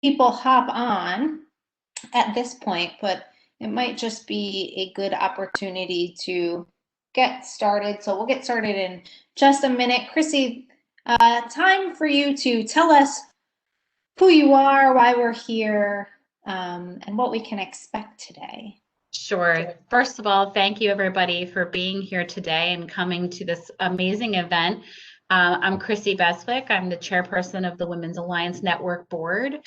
people hop on at this point, but it might just be a good opportunity to get started. So we'll get started in just a minute. Chrissy, time for you to tell us who you are, why we're here, and what we can expect today. Sure. First of all, thank you everybody for being here today and coming to this amazing event. I'm Chrissy Beswick. I'm the chairperson of the Women's Alliance Network Board.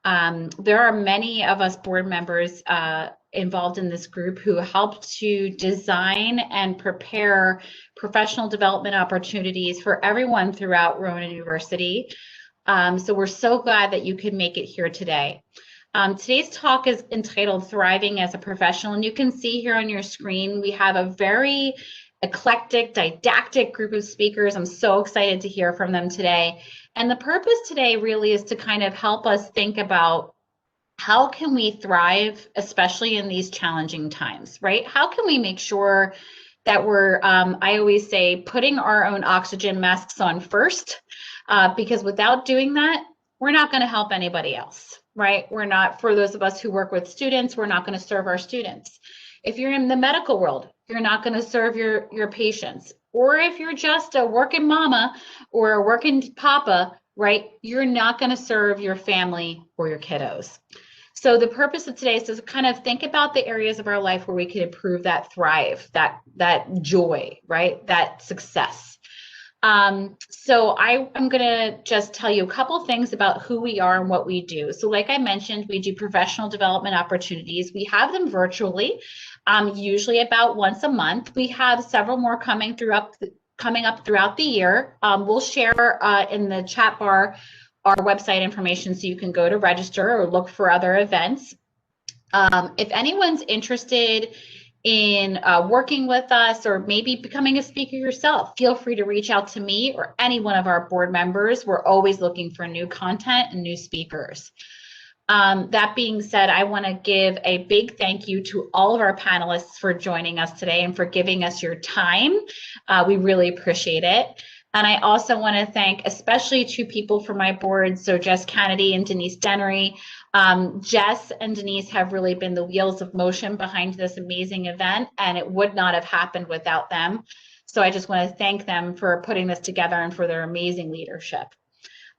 There are many of us board members involved in this group who helped to design and prepare professional development opportunities for everyone throughout Rowan University. So we're so glad that you could make it here today. Today's talk is entitled Thriving as a Professional, and you can see here on your screen we have a very eclectic, didactic group of speakers. I'm so excited to hear from them today. And the purpose today really is to kind of help us think about how can we thrive, especially in these challenging times, right? How can we make sure that we're, I always say, putting our own oxygen masks on first, because without doing that, we're not going to help anybody else, right? We're not, for those of us who work with students, we're not going to serve our students. If you're in the medical world, you're not going to serve your patients. Or if you're just a working mama or a working papa, right, you're not going to serve your family or your kiddos. So the purpose of today is to kind of think about the areas of our life where we can improve that thrive, that joy, right, that success. So I'm going to just tell you a couple things about who we are and what we do. So like I mentioned, we do professional development opportunities. We have them virtually, usually about once a month. We have several more coming up throughout the year. We'll share in the chat bar our website information so you can go to register or look for other events. If anyone's interested in working with us or maybe becoming a speaker yourself, feel free to reach out to me or any one of our board members. We're always looking for new content and new speakers. That being said, I want to give a big thank you to all of our panelists for joining us today and for giving us your time. We really appreciate it. And I also want to thank especially two people from my board, so Jess Kennedy and Denise Dennery. Jess and Denise have really been the wheels of motion behind this amazing event, and it would not have happened without them. So I just want to thank them for putting this together and for their amazing leadership.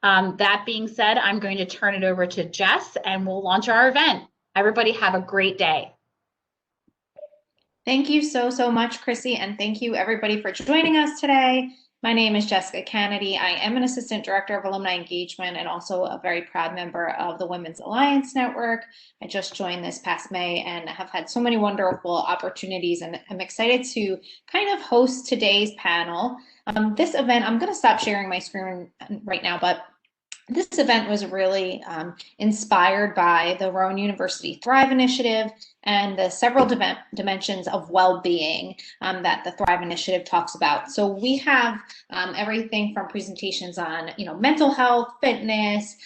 That being said, I'm going to turn it over to Jess and we'll launch our event. Everybody have a great day. Thank you so much, Chrissy, and thank you everybody for joining us today. My name is Jessica Kennedy. I am an Assistant Director of Alumni Engagement and also a very proud member of the Women's Alliance Network. I just joined this past May and have had so many wonderful opportunities, and I'm excited to kind of host today's panel. This event, I'm going to stop sharing my screen right now, but this event was really inspired by the Rowan University Thrive Initiative and the several dimensions of well-being that the Thrive Initiative talks about. So we have everything from presentations on, mental health, fitness,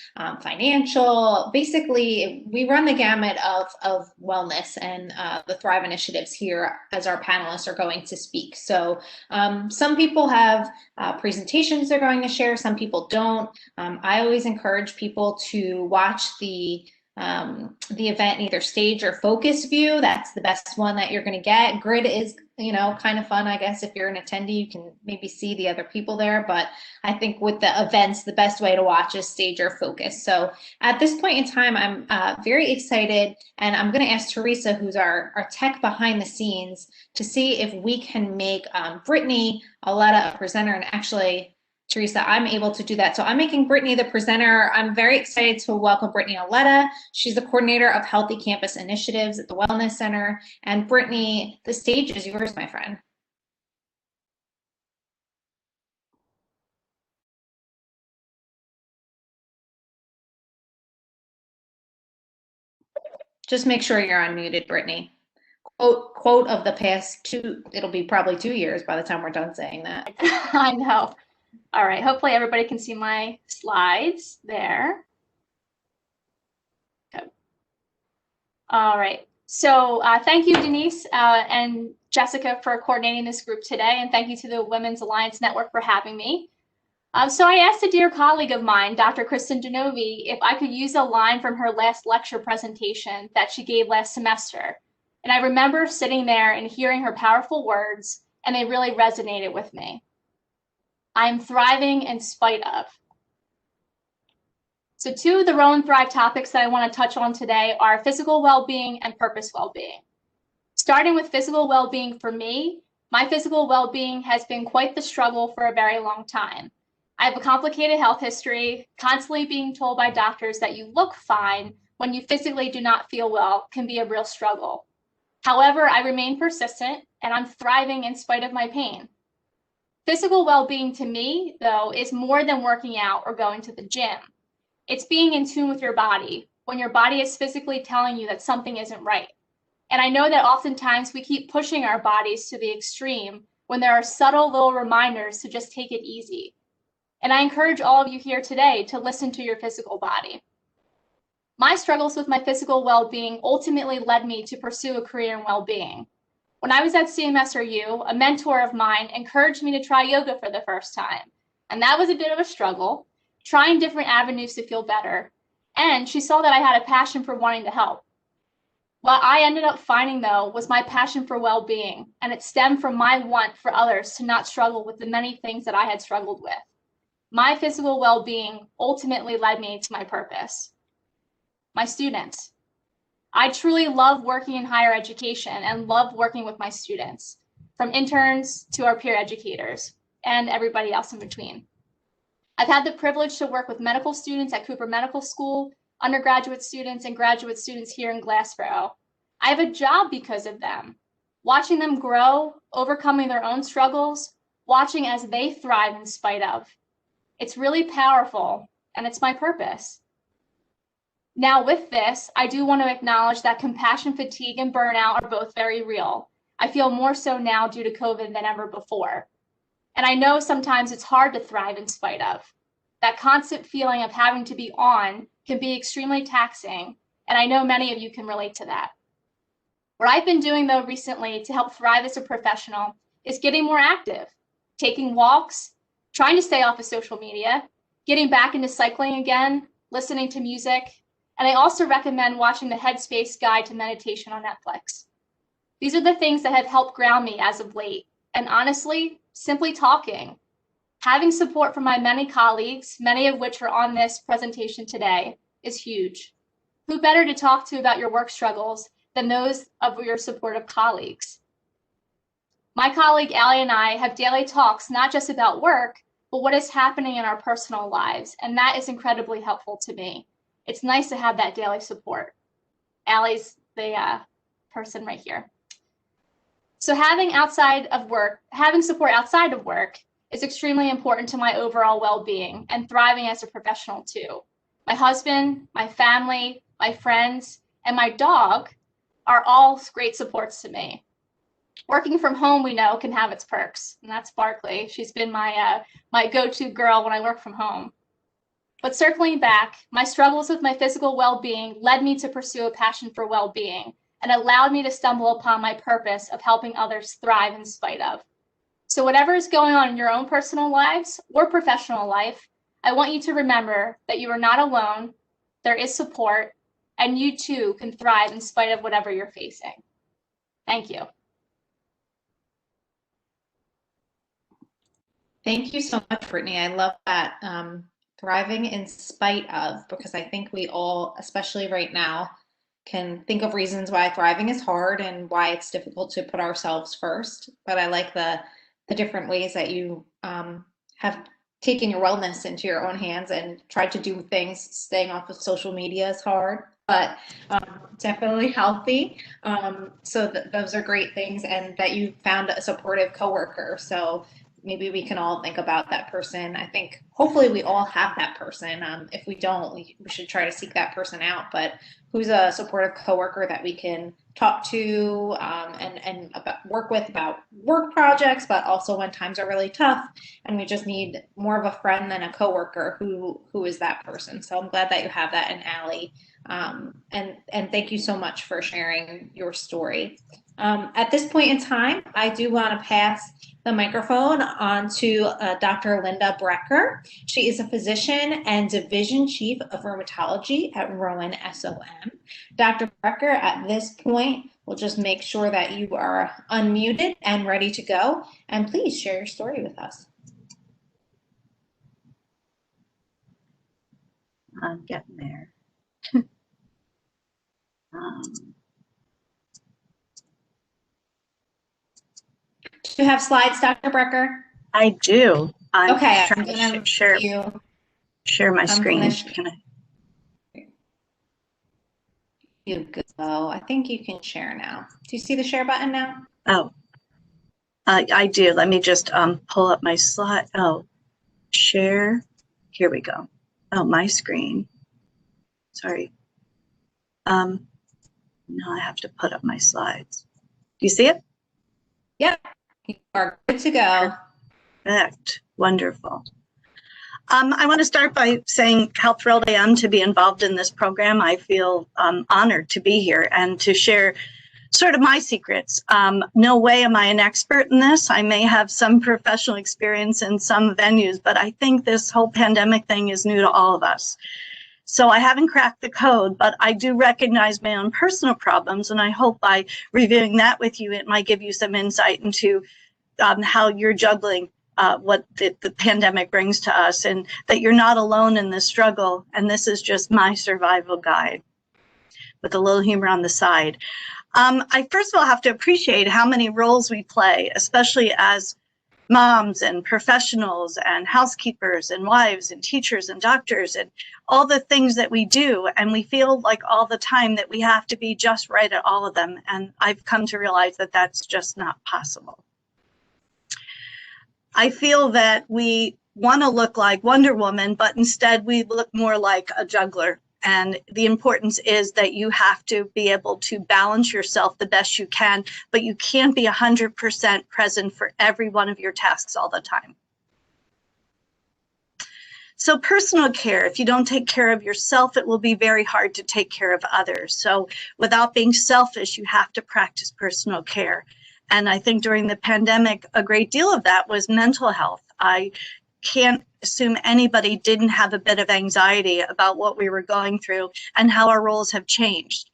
financial. Basically, we run the gamut of wellness, and the Thrive Initiatives here as our panelists are going to speak. So some people have presentations they're going to share, some people don't. I always encourage people to watch the event in either stage or focus view. That's the best one that you're going to get. Grid is, kind of fun, I guess. If you're an attendee, you can maybe see the other people there. But I think with the events, the best way to watch is stage or focus. So at this point in time, I'm very excited. And I'm going to ask Teresa, who's our tech behind the scenes, to see if we can make Brittany Oletta a presenter. And actually, Teresa, I'm able to do that. So I'm making Brittany the presenter. I'm very excited to welcome Brittany Oletta. She's the coordinator of Healthy Campus Initiatives at the Wellness Center. And Brittany, the stage is yours, my friend. Just make sure you're unmuted, Brittany. Quote of the past it'll be probably 2 years by the time we're done saying that. I know. All right, hopefully everybody can see my slides there. Okay. All right, so thank you, Denise and Jessica, for coordinating this group today, and thank you to the Women's Alliance Network for having me. So I asked a dear colleague of mine, Dr. Kristen Denovi, if I could use a line from her last lecture presentation that she gave last semester. And I remember sitting there and hearing her powerful words, and they really resonated with me. I'm thriving in spite of. So two of the Rowan Thrive topics that I want to touch on today are physical well-being and purpose well-being. Starting with physical well-being for me, my physical well-being has been quite the struggle for a very long time. I have a complicated health history. Constantly being told by doctors that you look fine when you physically do not feel well can be a real struggle. However, I remain persistent and I'm thriving in spite of my pain. Physical well-being to me, though, is more than working out or going to the gym. It's being in tune with your body when your body is physically telling you that something isn't right. And I know that oftentimes we keep pushing our bodies to the extreme when there are subtle little reminders to just take it easy. And I encourage all of you here today to listen to your physical body. My struggles with my physical well-being ultimately led me to pursue a career in well-being. When I was at CMSRU, a mentor of mine encouraged me to try yoga for the first time. And that was a bit of a struggle, trying different avenues to feel better. And she saw that I had a passion for wanting to help. What I ended up finding, though, was my passion for well-being, and it stemmed from my want for others to not struggle with the many things that I had struggled with. My physical well-being ultimately led me to my purpose. My students. I truly love working in higher education and love working with my students, from interns to our peer educators and everybody else in between. I've had the privilege to work with medical students at Cooper Medical School, undergraduate students and graduate students here in Glassboro. I have a job because of them. Watching them grow, overcoming their own struggles, watching as they thrive in spite of. It's really powerful, and it's my purpose. Now with this, I do want to acknowledge that compassion fatigue and burnout are both very real. I feel more so now due to COVID than ever before. And I know sometimes it's hard to thrive in spite of. That constant feeling of having to be on can be extremely taxing, and I know many of you can relate to that. What I've been doing, though, recently to help thrive as a professional is getting more active, taking walks, trying to stay off of social media, getting back into cycling again, listening to music, and I also recommend watching the Headspace Guide to Meditation on Netflix. These are the things that have helped ground me as of late, and honestly, simply talking. Having support from my many colleagues, many of which are on this presentation today, is huge. Who better to talk to about your work struggles than those of your supportive colleagues? My colleague Allie and I have daily talks not just about work, but what is happening in our personal lives, and that is incredibly helpful to me. It's nice to have that daily support. Allie's the person right here. So having support outside of work is extremely important to my overall well-being and thriving as a professional too. My husband, my family, my friends, and my dog are all great supports to me. Working from home, we know, can have its perks, and that's Barkley. She's been my go-to girl when I work from home. But circling back, my struggles with my physical well-being led me to pursue a passion for well-being and allowed me to stumble upon my purpose of helping others thrive in spite of. So whatever is going on in your own personal lives or professional life, I want you to remember that you are not alone, there is support, and you too can thrive in spite of whatever you're facing. Thank you. Thank you so much, Brittany. I love that, thriving in spite of, because I think we all, especially right now, can think of reasons why thriving is hard and why it's difficult to put ourselves first. But I like the different ways that you have taken your wellness into your own hands and tried to do things. Staying off of social media is hard, but definitely healthy. So those are great things, and that you found a supportive coworker. So maybe we can all think about that person. I think hopefully we all have that person. If we don't, we should try to seek that person out. But who's a supportive coworker that we can talk to and work with about work projects, but also when times are really tough and we just need more of a friend than a coworker, who is that person. So I'm glad that you have that in Allie. And thank you so much for sharing your story. At this point in time, I do want to pass the microphone on to Dr. Linda Brecker. She is a physician and Division Chief of Rheumatology at RowanSOM. Dr. Brecker, at this point, we'll just make sure that you are unmuted and ready to go. And please share your story with us. I'm getting there. Do you have slides, Dr. Brecker? I do. I'm okay, trying to share my screen. You go. I think you can share now. Do you see the share button now? Oh, I do. Let me just pull up my slide. Oh, share. Here we go. Oh, my screen. Sorry. Now I have to put up my slides. Do you see it? Yep. You are good to go. Perfect. Wonderful. I want to start by saying how thrilled I am to be involved in this program. I feel honored to be here and to share sort of my secrets. No way am I an expert in this. I may have some professional experience in some venues, but I think this whole pandemic thing is new to all of us. So I haven't cracked the code, but I do recognize my own personal problems, and I hope by reviewing that with you, it might give you some insight into how you're juggling what the pandemic brings to us, and that you're not alone in this struggle. And this is just my survival guide with a little humor on the side. I first of all have to appreciate how many roles we play, especially as moms and professionals and housekeepers and wives and teachers and doctors and all the things that we do. And we feel like all the time that we have to be just right at all of them. And I've come to realize that that's just not possible. I feel that we want to look like Wonder Woman, but instead we look more like a juggler. And the importance is that you have to be able to balance yourself the best you can, but you can't be 100% present for every one of your tasks all the time. So personal care, if you don't take care of yourself, it will be very hard to take care of others. So without being selfish, you have to practice personal care. And I think during the pandemic, a great deal of that was mental health. I can't assume anybody didn't have a bit of anxiety about what we were going through and how our roles have changed.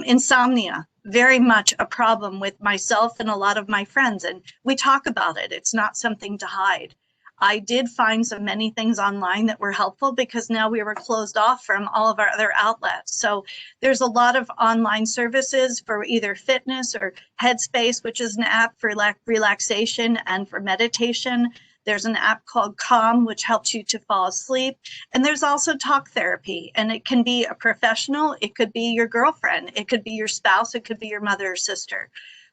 Insomnia, very much a problem with myself and a lot of my friends, and we talk about it. It's not something to hide. I did find so many things online that were helpful because now we were closed off from all of our other outlets. So there's a lot of online services for either fitness or Headspace, which is an app for relaxation and for meditation. There's an app called Calm, which helps you to fall asleep. And there's also talk therapy, and it can be a professional, it could be your girlfriend, it could be your spouse, it could be your mother or sister.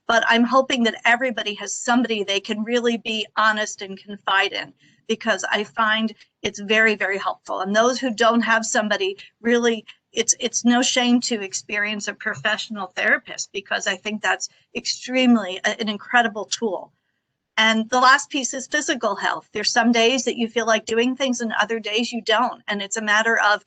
But I'm hoping that everybody has somebody they can really be honest and confide in, because I find it's very, very helpful. And those who don't have somebody, really, it's no shame to experience a professional therapist, because I think that's extremely an incredible tool. And the last piece is physical health. There's some days that you feel like doing things and other days you don't. And it's a matter of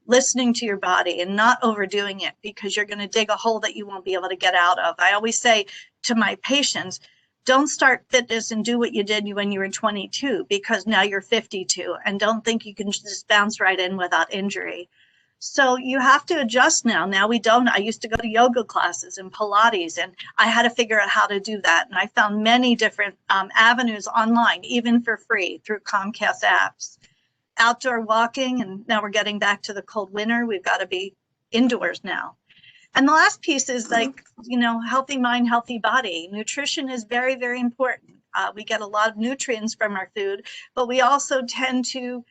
listening to your body and not overdoing it, because you're going to dig a hole that you won't be able to get out of. I always say to my patients, don't start fitness and do what you did when you were 22, because now you're 52, and don't think you can just bounce right in without injury. So you have to adjust now. Now we don't. I used to go to yoga classes and Pilates, and I had to figure out how to do that. And I found many different avenues online, even for free, through Comcast apps. Outdoor walking, and now we're getting back to the cold winter. We've got to be indoors now. And the last piece is like, healthy mind, healthy body. Nutrition is very, very important. We get a lot of nutrients from our food, but we also tend to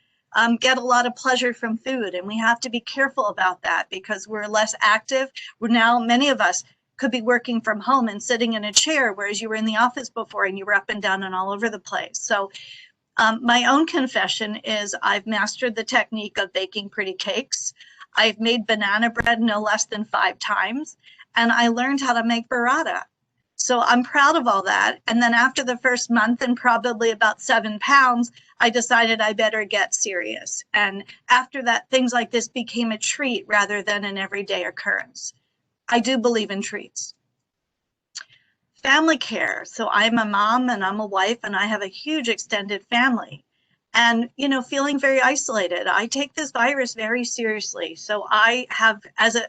get a lot of pleasure from food, and we have to be careful about that because we're less active. We're now, many of us could be working from home and sitting in a chair, whereas you were in the office before and you were up and down and all over the place. So my own confession is I've mastered the technique of baking pretty cakes. I've made banana bread no less than 5 times, and I learned how to make burrata. So I'm proud of all that. And then after the first month and probably about 7 pounds, I decided I better get serious. And after that, things like this became a treat rather than an everyday occurrence. I do believe in treats. family care. So I'm a mom and I'm a wife and I have a huge extended family. And, you know, feeling very isolated. I take this virus very seriously. So I have, as a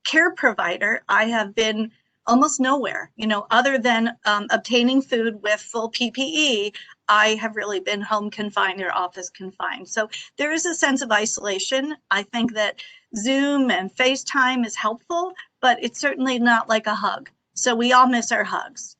care provider, I have been almost nowhere, you know, other than obtaining food with full PPE. I have really been home confined or office confined. So there is a sense of isolation. I think that Zoom and FaceTime is helpful, but it's certainly not like a hug. So we all miss our hugs.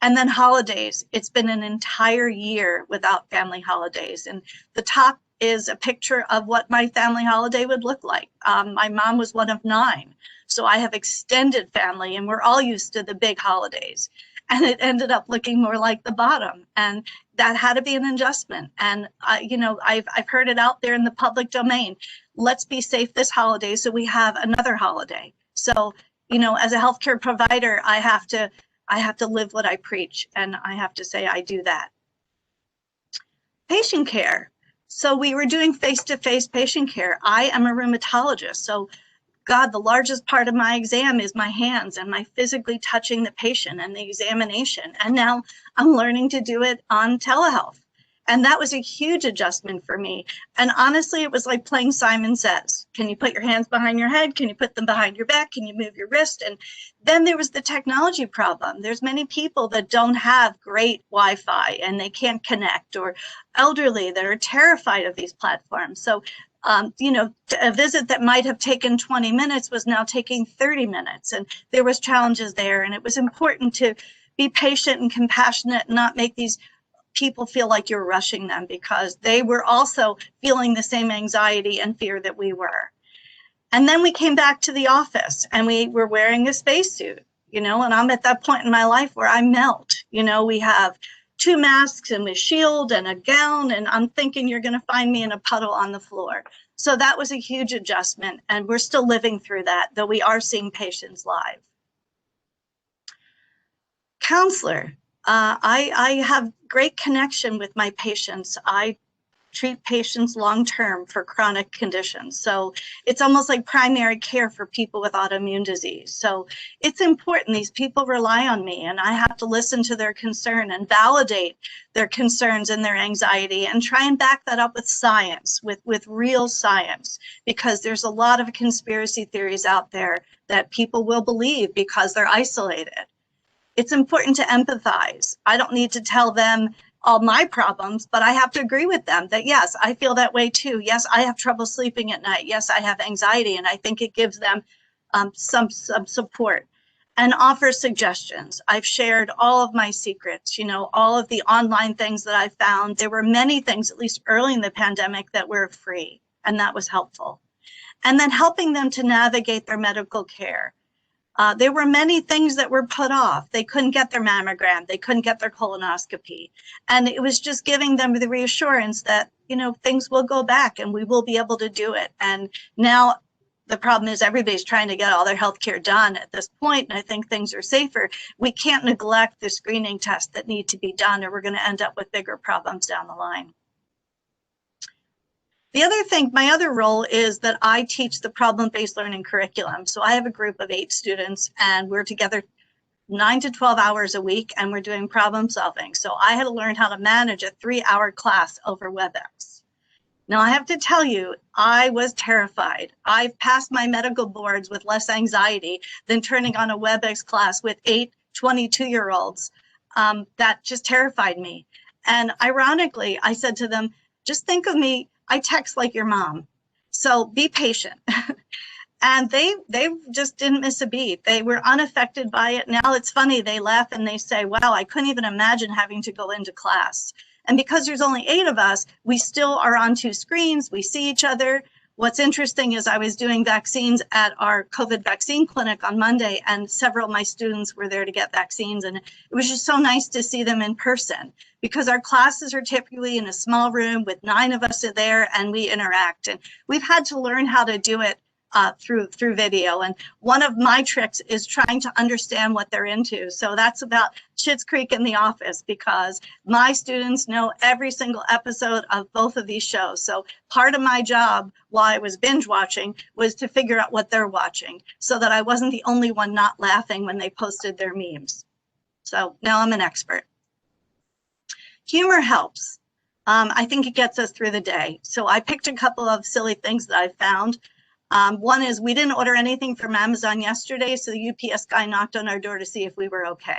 And then holidays, it's been an entire year without family holidays. And the top is a picture of what my family holiday would look like. My mom was one of 9. So I have extended family and we're all used to the big holidays. And it ended up looking more like the bottom. And that had to be an adjustment. And, you know, I've heard it out there in the public domain. Let's be safe this holiday so we have another holiday. So, you know, as a healthcare provider, I have to live what I preach, and I have to say I do that. Patient care. So we were doing face-to-face patient care. I am a rheumatologist, so God, the largest part of my exam is my hands and my physically touching the patient and the examination. And now I'm learning to do it on telehealth. And that was a huge adjustment for me. And honestly, it was like playing Simon Says. Can you put your hands behind your head? Can you put them behind your back? Can you move your wrist? And then there was the technology problem. There's many people that don't have great Wi-Fi and they can't connect, or elderly that are terrified of these platforms. So, you know, a visit that might have taken 20 minutes was now taking 30 minutes. And there was challenges there. And it was important to be patient and compassionate and not make these people feel like you're rushing them, because they were also feeling the same anxiety and fear that we were. And then we came back to the office and we were wearing a spacesuit, you know, and I'm at that point in my life where I melt. You know, we have 2 masks and a shield and a gown, and I'm thinking you're going to find me in a puddle on the floor. So that was a huge adjustment, and we're still living through that, though we are seeing patients live. Counselor. I have great connection with my patients. I treat patients long-term for chronic conditions. So it's almost like primary care for people with autoimmune disease. So it's important. These people rely on me, and I have to listen to their concern and validate their concerns and their anxiety and try and back that up with science, with real science, because there's a lot of conspiracy theories out there that people will believe because they're isolated. It's important to empathize. I don't need to tell them all my problems, but I have to agree with them that, yes, I feel that way too. Yes, I have trouble sleeping at night. Yes, I have anxiety, and I think it gives them some support, and offer suggestions. I've shared all of my secrets, you know, all of the online things that I found. There were many things, at least early in the pandemic, that were free, and that was helpful. And then helping them to navigate their medical care. There were many things that were put off. They couldn't get their mammogram. They couldn't get their colonoscopy. And it was just giving them the reassurance that, you know, things will go back and we will be able to do it. And now the problem is everybody's trying to get all their healthcare done at this point, and I think things are safer. We can't neglect the screening tests that need to be done, or we're going to end up with bigger problems down the line. The other thing, my other role is that I teach the problem-based learning curriculum. So I have a group of 8 students, and we're together 9 to 12 hours a week, and we're doing problem solving. So I had to learn how to manage a 3-hour class over WebEx. Now I have to tell you, I was terrified. I've passed my medical boards with less anxiety than turning on a WebEx class with 8 22-year-olds. That just terrified me. And ironically, I said to them, just think of me, I text like your mom, so be patient. And they just didn't miss a beat. They were unaffected by it. Now it's funny, they laugh and they say, wow, I couldn't even imagine having to go into class. And because there's only 8 of us, we still are on 2 screens, we see each other. What's interesting is I was doing vaccines at our COVID vaccine clinic on Monday, and several of my students were there to get vaccines. And it was just so nice to see them in person, because our classes are typically in a small room with 9 of us are there and we interact. And we've had to learn how to do it through video. And one of my tricks is trying to understand what they're into. So that's about Schitt's Creek in the office, because my students know every single episode of both of these shows. So part of my job while I was binge watching was to figure out what they're watching, so that I wasn't the only one not laughing when they posted their memes. So now I'm an expert. Humor helps. I think it gets us through the day. So I picked a couple of silly things that I found. One is we didn't order anything from Amazon yesterday, so the UPS guy knocked on our door to see if we were okay.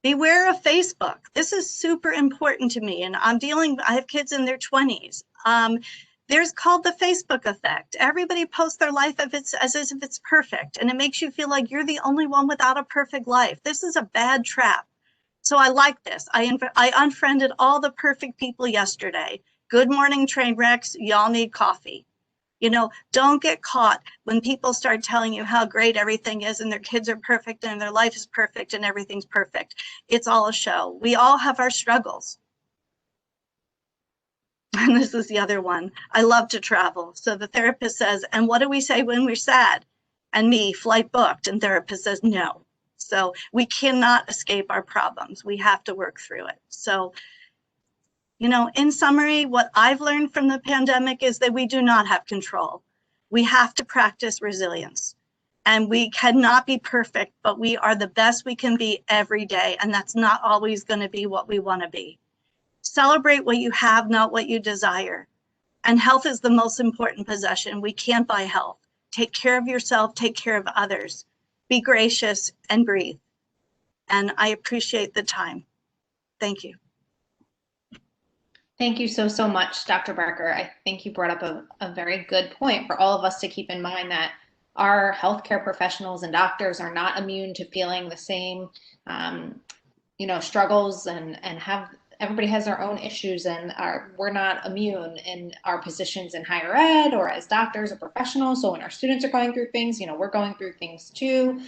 Beware of Facebook. This is super important to me, and I have kids in their 20s. There's called the Facebook effect. Everybody posts their life as if it's perfect, and it makes you feel like you're the only one without a perfect life. This is a bad trap. So I like this. I unfriended all the perfect people yesterday. Good morning, train wrecks. Y'all need coffee. You know, don't get caught when people start telling you how great everything is and their kids are perfect and their life is perfect and everything's perfect. It's all a show. We all have our struggles. And this is the other one. I love to travel. So the therapist says, and what do we say when we're sad? And me, flight booked. And therapist says, no. So we cannot escape our problems. We have to work through it. So, you know, in summary, what I've learned from the pandemic is that we do not have control. We have to practice resilience. And we cannot be perfect, but we are the best we can be every day. And that's not always going to be what we want to be. Celebrate what you have, not what you desire. And health is the most important possession. We can't buy health. Take care of yourself, take care of others. Be gracious and breathe. And I appreciate the time. Thank you. Thank you so much, Dr. Brecker. I think you brought up a very good point for all of us to keep in mind that our healthcare professionals and doctors are not immune to feeling the same, struggles and everybody has their own issues, and we're not immune in our positions in higher ed or as doctors or professionals. So when our students are going through things, we're going through things too.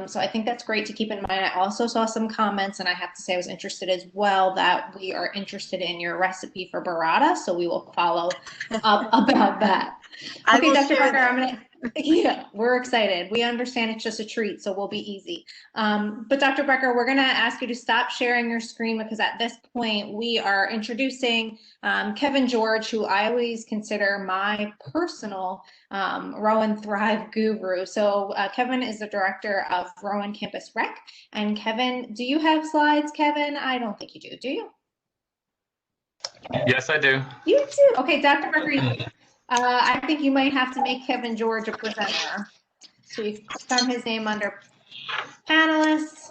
So I think that's great to keep in mind. I also saw some comments, and I have to say I was interested as well, that we are interested in your recipe for burrata. So we will follow up about that. Okay, Dr. Brecker, yeah, we're excited. We understand it's just a treat, so we'll be easy. But Dr. Brecker, we're going to ask you to stop sharing your screen, because at this point we are introducing Kevin George, who I always consider my personal Rowan Thrive guru. So Kevin is the director of Rowan Campus Rec. And Kevin, do you have slides, Kevin? I don't think you do you? Yes, I do. You do? Okay, Dr. Brecker, I think you might have to make Kevin George a presenter. So we've done his name under panelists.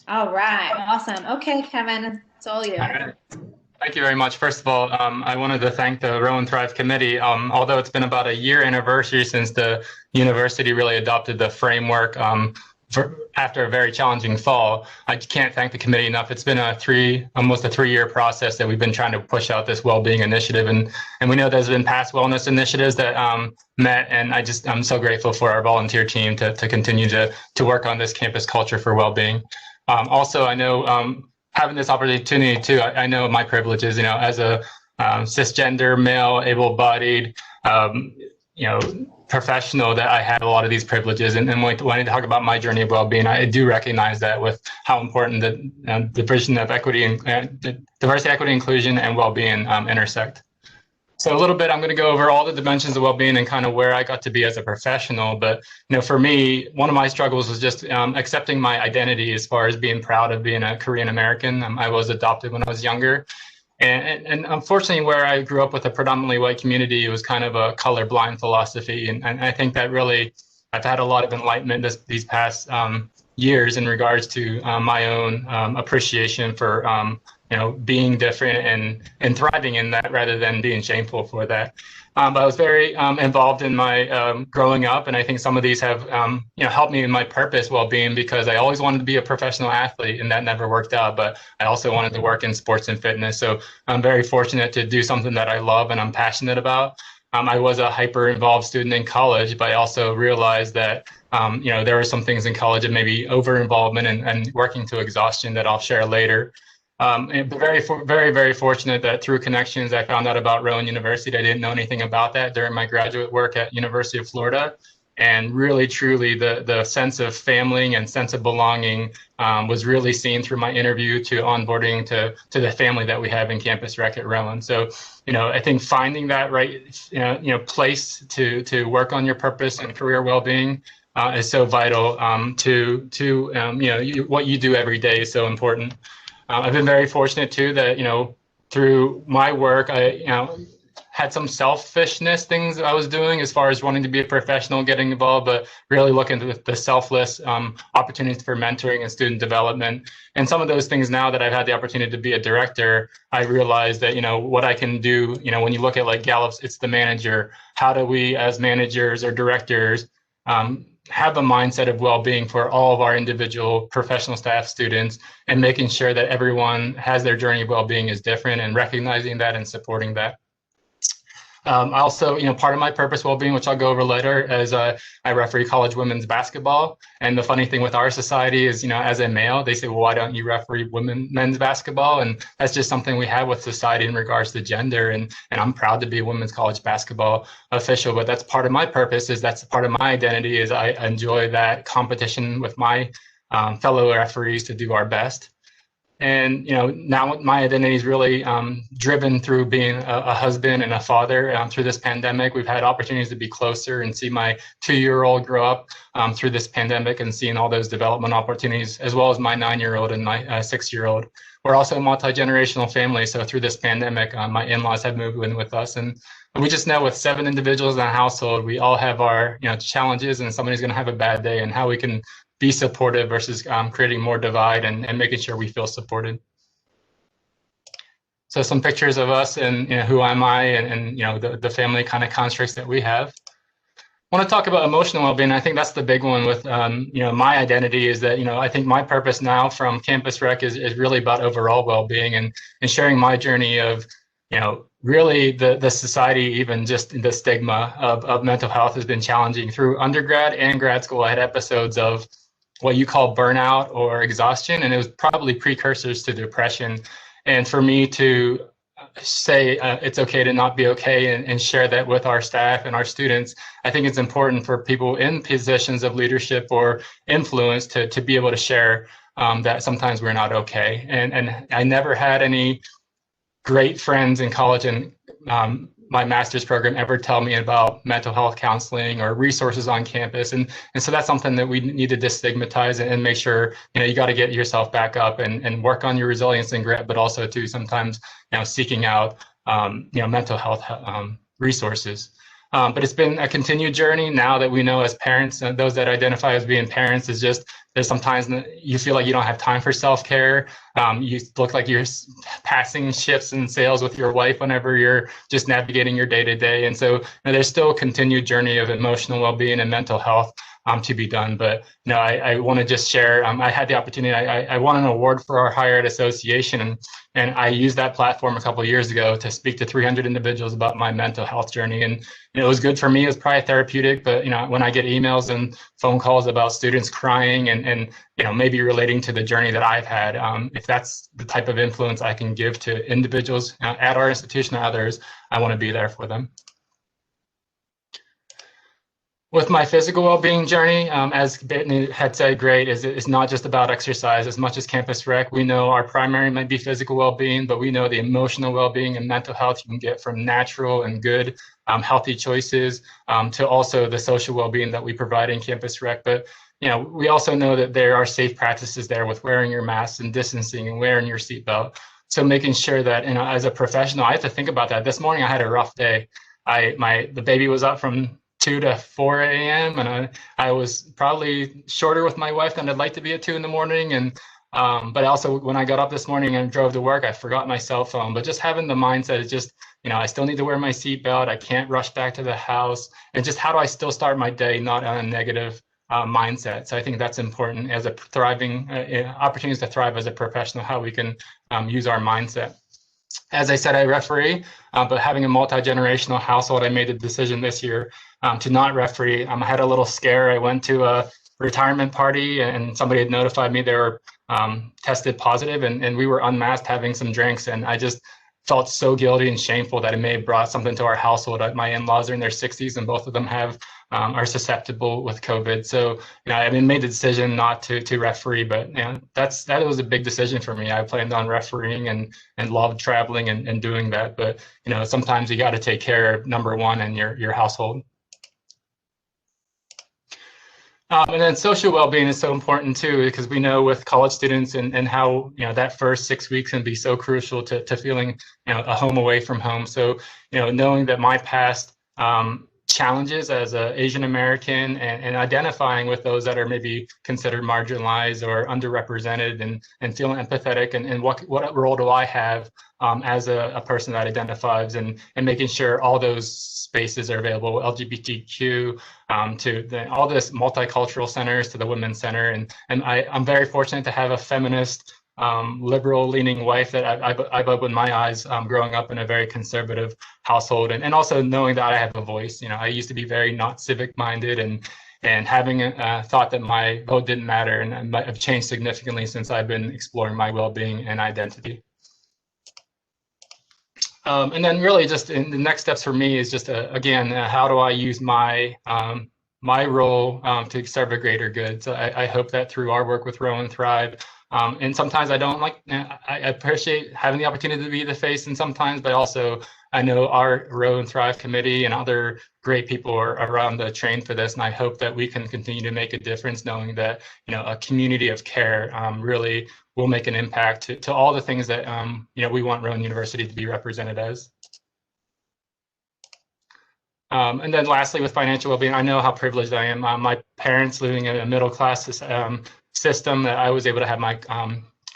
All right, awesome. Okay, Kevin, it's all you. All right. Thank you very much. First of all, I wanted to thank the Rowan Thrive Committee. Although it's been about a year anniversary since the university really adopted the framework after a very challenging fall, I can't thank the committee enough. It's been almost a 3-year process that we've been trying to push out this Wellbeing initiative, and we know there's been past wellness initiatives that met, and I'm so grateful for our volunteer team to continue to work on this campus culture for well-being. Also, I know having this opportunity too, I know my privileges, as a cisgender male, able-bodied, professional, that I have a lot of these privileges. And when I talk about my journey of well-being, I do recognize that with how important the vision of equity and diversity, equity, inclusion, and well-being intersect. So a little bit, I'm going to go over all the dimensions of well-being and kind of where I got to be as a professional. But for me, one of my struggles was just accepting my identity as far as being proud of being a Korean American. I was adopted when I was younger. And unfortunately, where I grew up with a predominantly white community, it was kind of a colorblind philosophy. And I think that really, I've had a lot of enlightenment these past years in regards to my own appreciation for, being different and thriving in that rather than being shameful for that. But I was very involved in my growing up, and I think some of these have helped me in my purpose well-being, because I always wanted to be a professional athlete, and that never worked out. But I also wanted to work in sports and fitness, so I'm very fortunate to do something that I love and I'm passionate about. I was a hyper-involved student in college, but I also realized that there were some things in college that maybe over-involvement and working to exhaustion that I'll share later. And very, very fortunate that through connections, I found out about Rowan University. I didn't know anything about that during my graduate work at University of Florida. And really, truly, the sense of family and sense of belonging was really seen through my interview to onboarding to the family that we have in Campus Rec at Rowan. So, I think finding that right, place to work on your purpose and career well-being is so vital to what you do every day is so important. I've been very fortunate too that through my work I had some selfishness things that I was doing as far as wanting to be a professional, getting involved, but really looking at the selfless opportunities for mentoring and student development. And some of those things now that I've had the opportunity to be a director, I realized that, what I can do, when you look at like Gallup's, it's the manager. How do we as managers or directors have a mindset of well-being for all of our individual professional staff, students, and making sure that everyone has their journey of well-being is different and recognizing that and supporting that. Also, part of my purpose well-being, which I'll go over later, is I referee college women's basketball. And the funny thing with our society is, as a male, they say, well, why don't you referee men's basketball? And that's just something we have with society in regards to gender. And I'm proud to be a women's college basketball official, but that's part of my purpose, that's part of my identity, is I enjoy that competition with my fellow referees to do our best. And now my identity is really driven through being a husband and a father. Through this pandemic, we've had opportunities to be closer and see my 2-year-old grow up through this pandemic, and seeing all those development opportunities, as well as my 9-year-old and my 6-year-old. We're also a multi-generational family, so through this pandemic, my in-laws have moved in with us, and we just know with 7 individuals in a household, we all have our challenges, and somebody's going to have a bad day, and how we can be supportive versus creating more divide and making sure we feel supported. So some pictures of us and who am I, and the family kind of constructs that we have. I want to talk about emotional well-being. I think that's the big one with my identity, is that I think my purpose now from Campus Rec is really about overall well-being and sharing my journey of really the society, even just the stigma of mental health has been challenging. Through undergrad and grad school, I had episodes of what you call burnout or exhaustion, and it was probably precursors to depression. And for me to say it's okay to not be okay, and share that with our staff and our students, I think it's important for people in positions of leadership or influence to be able to share that sometimes we're not okay. And I never had any great friends in college and my master's program ever tell me about mental health counseling or resources on campus. And so that's something that we need to destigmatize and make sure, you got to get yourself back up and work on your resilience and grit, but also to sometimes, seeking out, mental health resources. But it's been a continued journey now that we know as parents, and those that identify as being parents, is just there's sometimes you feel like you don't have time for self-care. You look like you're passing shifts and sales with your wife whenever you're just navigating your day-to-day. And so there's still a continued journey of emotional well-being and mental health to be done. But I want to just share, I had the opportunity, I won an award for our higher ed association, and I used that platform a couple of years ago to speak to 300 individuals about my mental health journey. And it was good for me. It was probably therapeutic, but when I get emails and phone calls about students crying and maybe relating to the journey that I've had, if that's the type of influence I can give to individuals at our institution or others, I want to be there for them. With my physical well-being journey, as Brittany had said, great, it's not just about exercise. As much as Campus Rec, we know our primary might be physical well-being, but we know the emotional well-being and mental health you can get from natural and good, healthy choices, to also the social well-being that we provide in Campus Rec. But we also know that there are safe practices there with wearing your mask and distancing and wearing your seatbelt. So making sure that as a professional, I have to think about that. This morning I had a rough day. The baby was up from 2 to 4 a.m. and I was probably shorter with my wife than I'd like to be at 2 in the morning. And but also when I got up this morning and drove to work, I forgot my cell phone. But just having the mindset is just, I still need to wear my seatbelt. I can't rush back to the house. And just how do I still start my day not on a negative mindset? So I think that's important as a thriving opportunities to thrive as a professional, how we can use our mindset. As I said, I referee, but having a multi-generational household, I made a decision this year to not referee. I had a little scare. I went to a retirement party and somebody had notified me they were tested positive, and we were unmasked having some drinks, and I just felt so guilty and shameful that it may have brought something to our household. My in-laws are in their 60s and both of them are susceptible with COVID. So, I made the decision not to referee, but that was a big decision for me. I planned on refereeing and loved traveling and doing that. But, sometimes you got to take care of number one and your household. And then social well-being is so important too, because we know with college students and how, that first 6 weeks can be so crucial to feeling, a home away from home. So, knowing that my past challenges as an Asian American and identifying with those that are maybe considered marginalized or underrepresented and feeling empathetic and what role do I have as a person that identifies and making sure all those spaces are available, LGBTQ to all this multicultural centers to the Women's Center. And I'm very fortunate to have a feminist liberal leaning wife that I've opened my eyes growing up in a very conservative household and also knowing that I have a voice. I used to be very not civic minded and having thought that my vote didn't matter, and I've changed significantly since I've been exploring my well-being and identity. And then really just in the next steps for me is just, again, how do I use my my role to serve a greater good? So I hope that through our work with Rowan Thrive, and sometimes I don't I appreciate having the opportunity to be the face, and sometimes, but also I know our Rowan Thrive committee and other great people are around the train for this, and I hope that we can continue to make a difference, knowing that a community of care really will make an impact to all the things that we want Rowan University to be represented as. And then lastly, with financial well-being, I know how privileged I am. My parents living in a middle-class system that I was able to have my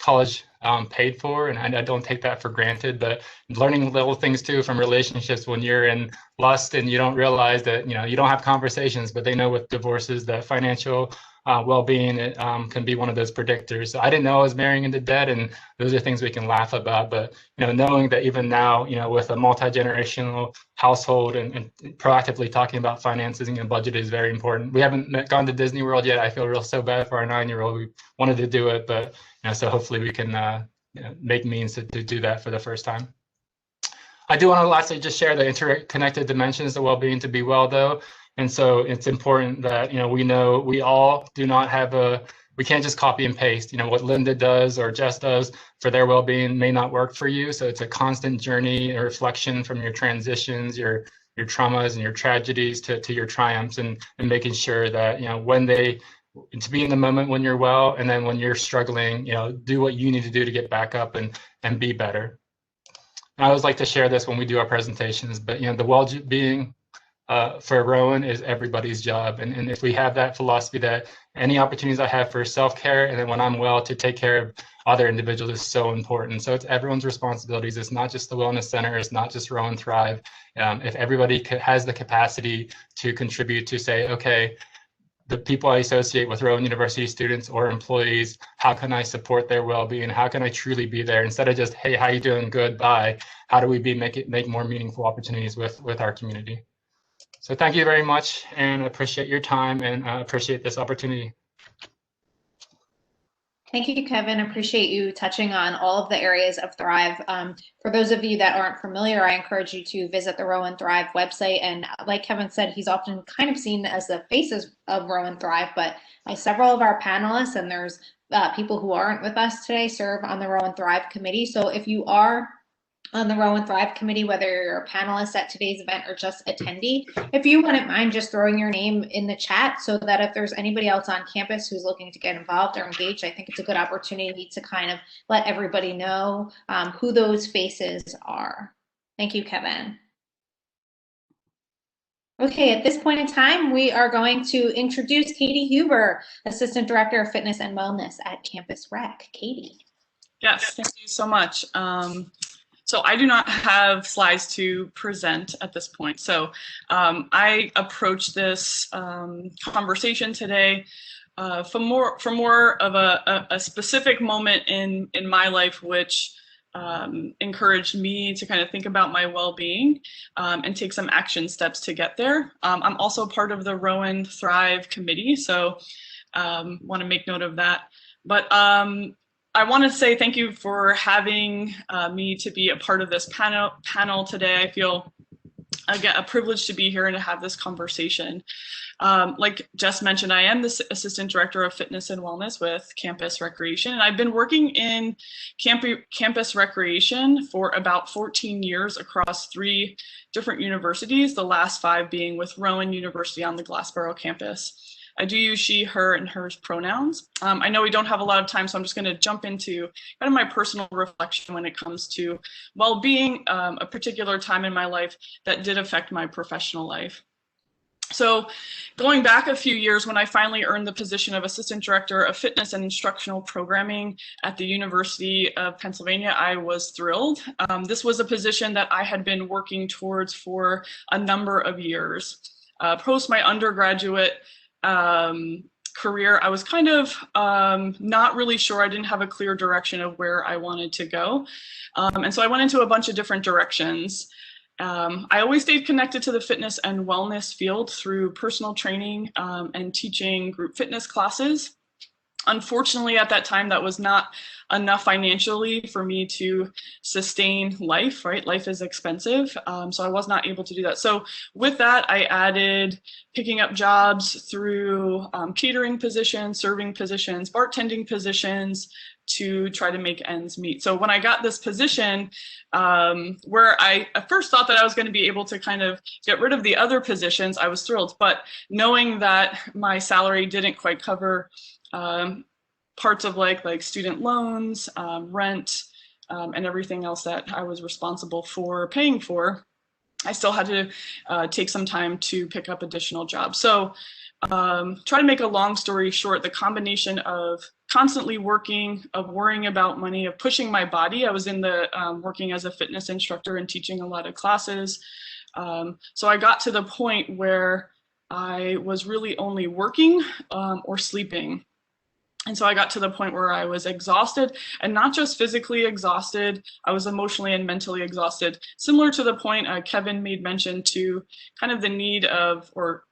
college paid for, and I don't take that for granted. But learning little things too from relationships when you're in lust and you don't realize that you don't have conversations, but they know with divorces that financial well-being can be one of those predictors. So I didn't know I was marrying into debt, and those are things we can laugh about. But knowing that even now, with a multi-generational household and proactively talking about finances and budget is very important. We haven't gone to Disney World yet. I feel so bad for our 9-year-old. We wanted to do it, but so hopefully we can make means to do that for the first time. I do want to lastly just share the interconnected dimensions of well-being to be well, though. And so it's important that, we know we all do not have we can't just copy and paste, what Linda does or Jess does for their well-being may not work for you. So it's a constant journey, a reflection from your transitions, your traumas and your tragedies to your triumphs, and making sure that, to be in the moment when you're well, and then when you're struggling, do what you need to do to get back up and be better. I always like to share this when we do our presentations, but the well-being for Rowan is everybody's job. And if we have that philosophy that any opportunities I have for self-care, and then when I'm well to take care of other individuals is so important. So it's everyone's responsibilities. It's not just the Wellness Center. It's not just Rowan Thrive. If everybody has the capacity to contribute to say, okay, the people I associate with Rowan University students or employees, how can I support their well-being? How can I truly be there instead of just, hey, how you doing? Good, bye. How do we make more meaningful opportunities with our community? So thank you very much, and I appreciate your time and appreciate this opportunity. Thank you, Kevin. I appreciate you touching on all of the areas of Thrive. For those of you that aren't familiar, I encourage you to visit the Rowan Thrive website. And like Kevin said, he's often kind of seen as the faces of Rowan Thrive, but several of our panelists, and there's people who aren't with us today, serve on the Rowan Thrive committee. So if you are on the Rowan Thrive committee, whether you're a panelist at today's event or just attendee, if you wouldn't mind just throwing your name in the chat so that if there's anybody else on campus who's looking to get involved or engaged, I think it's a good opportunity to kind of let everybody know who those faces are. Thank you, Kevin. Okay, at this point in time, we are going to introduce Katie Huber, Assistant Director of Fitness and Wellness at Campus Rec. Katie. Yes, thank you so much. So I do not have slides to present at this point. So I approach this conversation today from more of a specific moment in my life, which encouraged me to kind of think about my well-being and take some action steps to get there. I'm also part of the Rowan Thrive committee, so want to make note of that. But I want to say thank you for having me to be a part of this panel today. I feel, again, a privilege to be here and to have this conversation. Like Jess mentioned, I am the Assistant Director of Fitness and Wellness with Campus Recreation, and I've been working in campus recreation for about 14 years across 3 different universities, the last 5 being with Rowan University on the Glassboro campus. I do use she, her, and hers pronouns. I know we don't have a lot of time, so I'm just going to jump into kind of my personal reflection when it comes to well-being, a particular time in my life that did affect my professional life. So going back a few years, when I finally earned the position of Assistant Director of Fitness and Instructional Programming at the University of Pennsylvania, I was thrilled. This was a position that I had been working towards for a number of years. Post my undergraduate career, I was kind of not really sure. I didn't have a clear direction of where I wanted to go. And so I went into a bunch of different directions. I always stayed connected to the fitness and wellness field through personal training and teaching group fitness classes. Unfortunately, at that time, that was not enough financially for me to sustain life, right? Life is expensive, so I was not able to do that. So with that, I added picking up jobs through catering positions, serving positions, bartending positions, to try to make ends meet. So when I got this position, where I at first thought that I was going to be able to kind of get rid of the other positions, I was thrilled. But knowing that my salary didn't quite cover parts of like student loans, rent, and everything else that I was responsible for paying for, I still had to take some time to pick up additional jobs. So try to make a long story short, the combination of constantly working, of worrying about money, of pushing my body. I was in the working as a fitness instructor and teaching a lot of classes. So I got to the point where I was really only working or sleeping. And so I got to the point where I was exhausted, and not just physically exhausted, I was emotionally and mentally exhausted. Similar to the point Kevin made mention to kind of the need of, or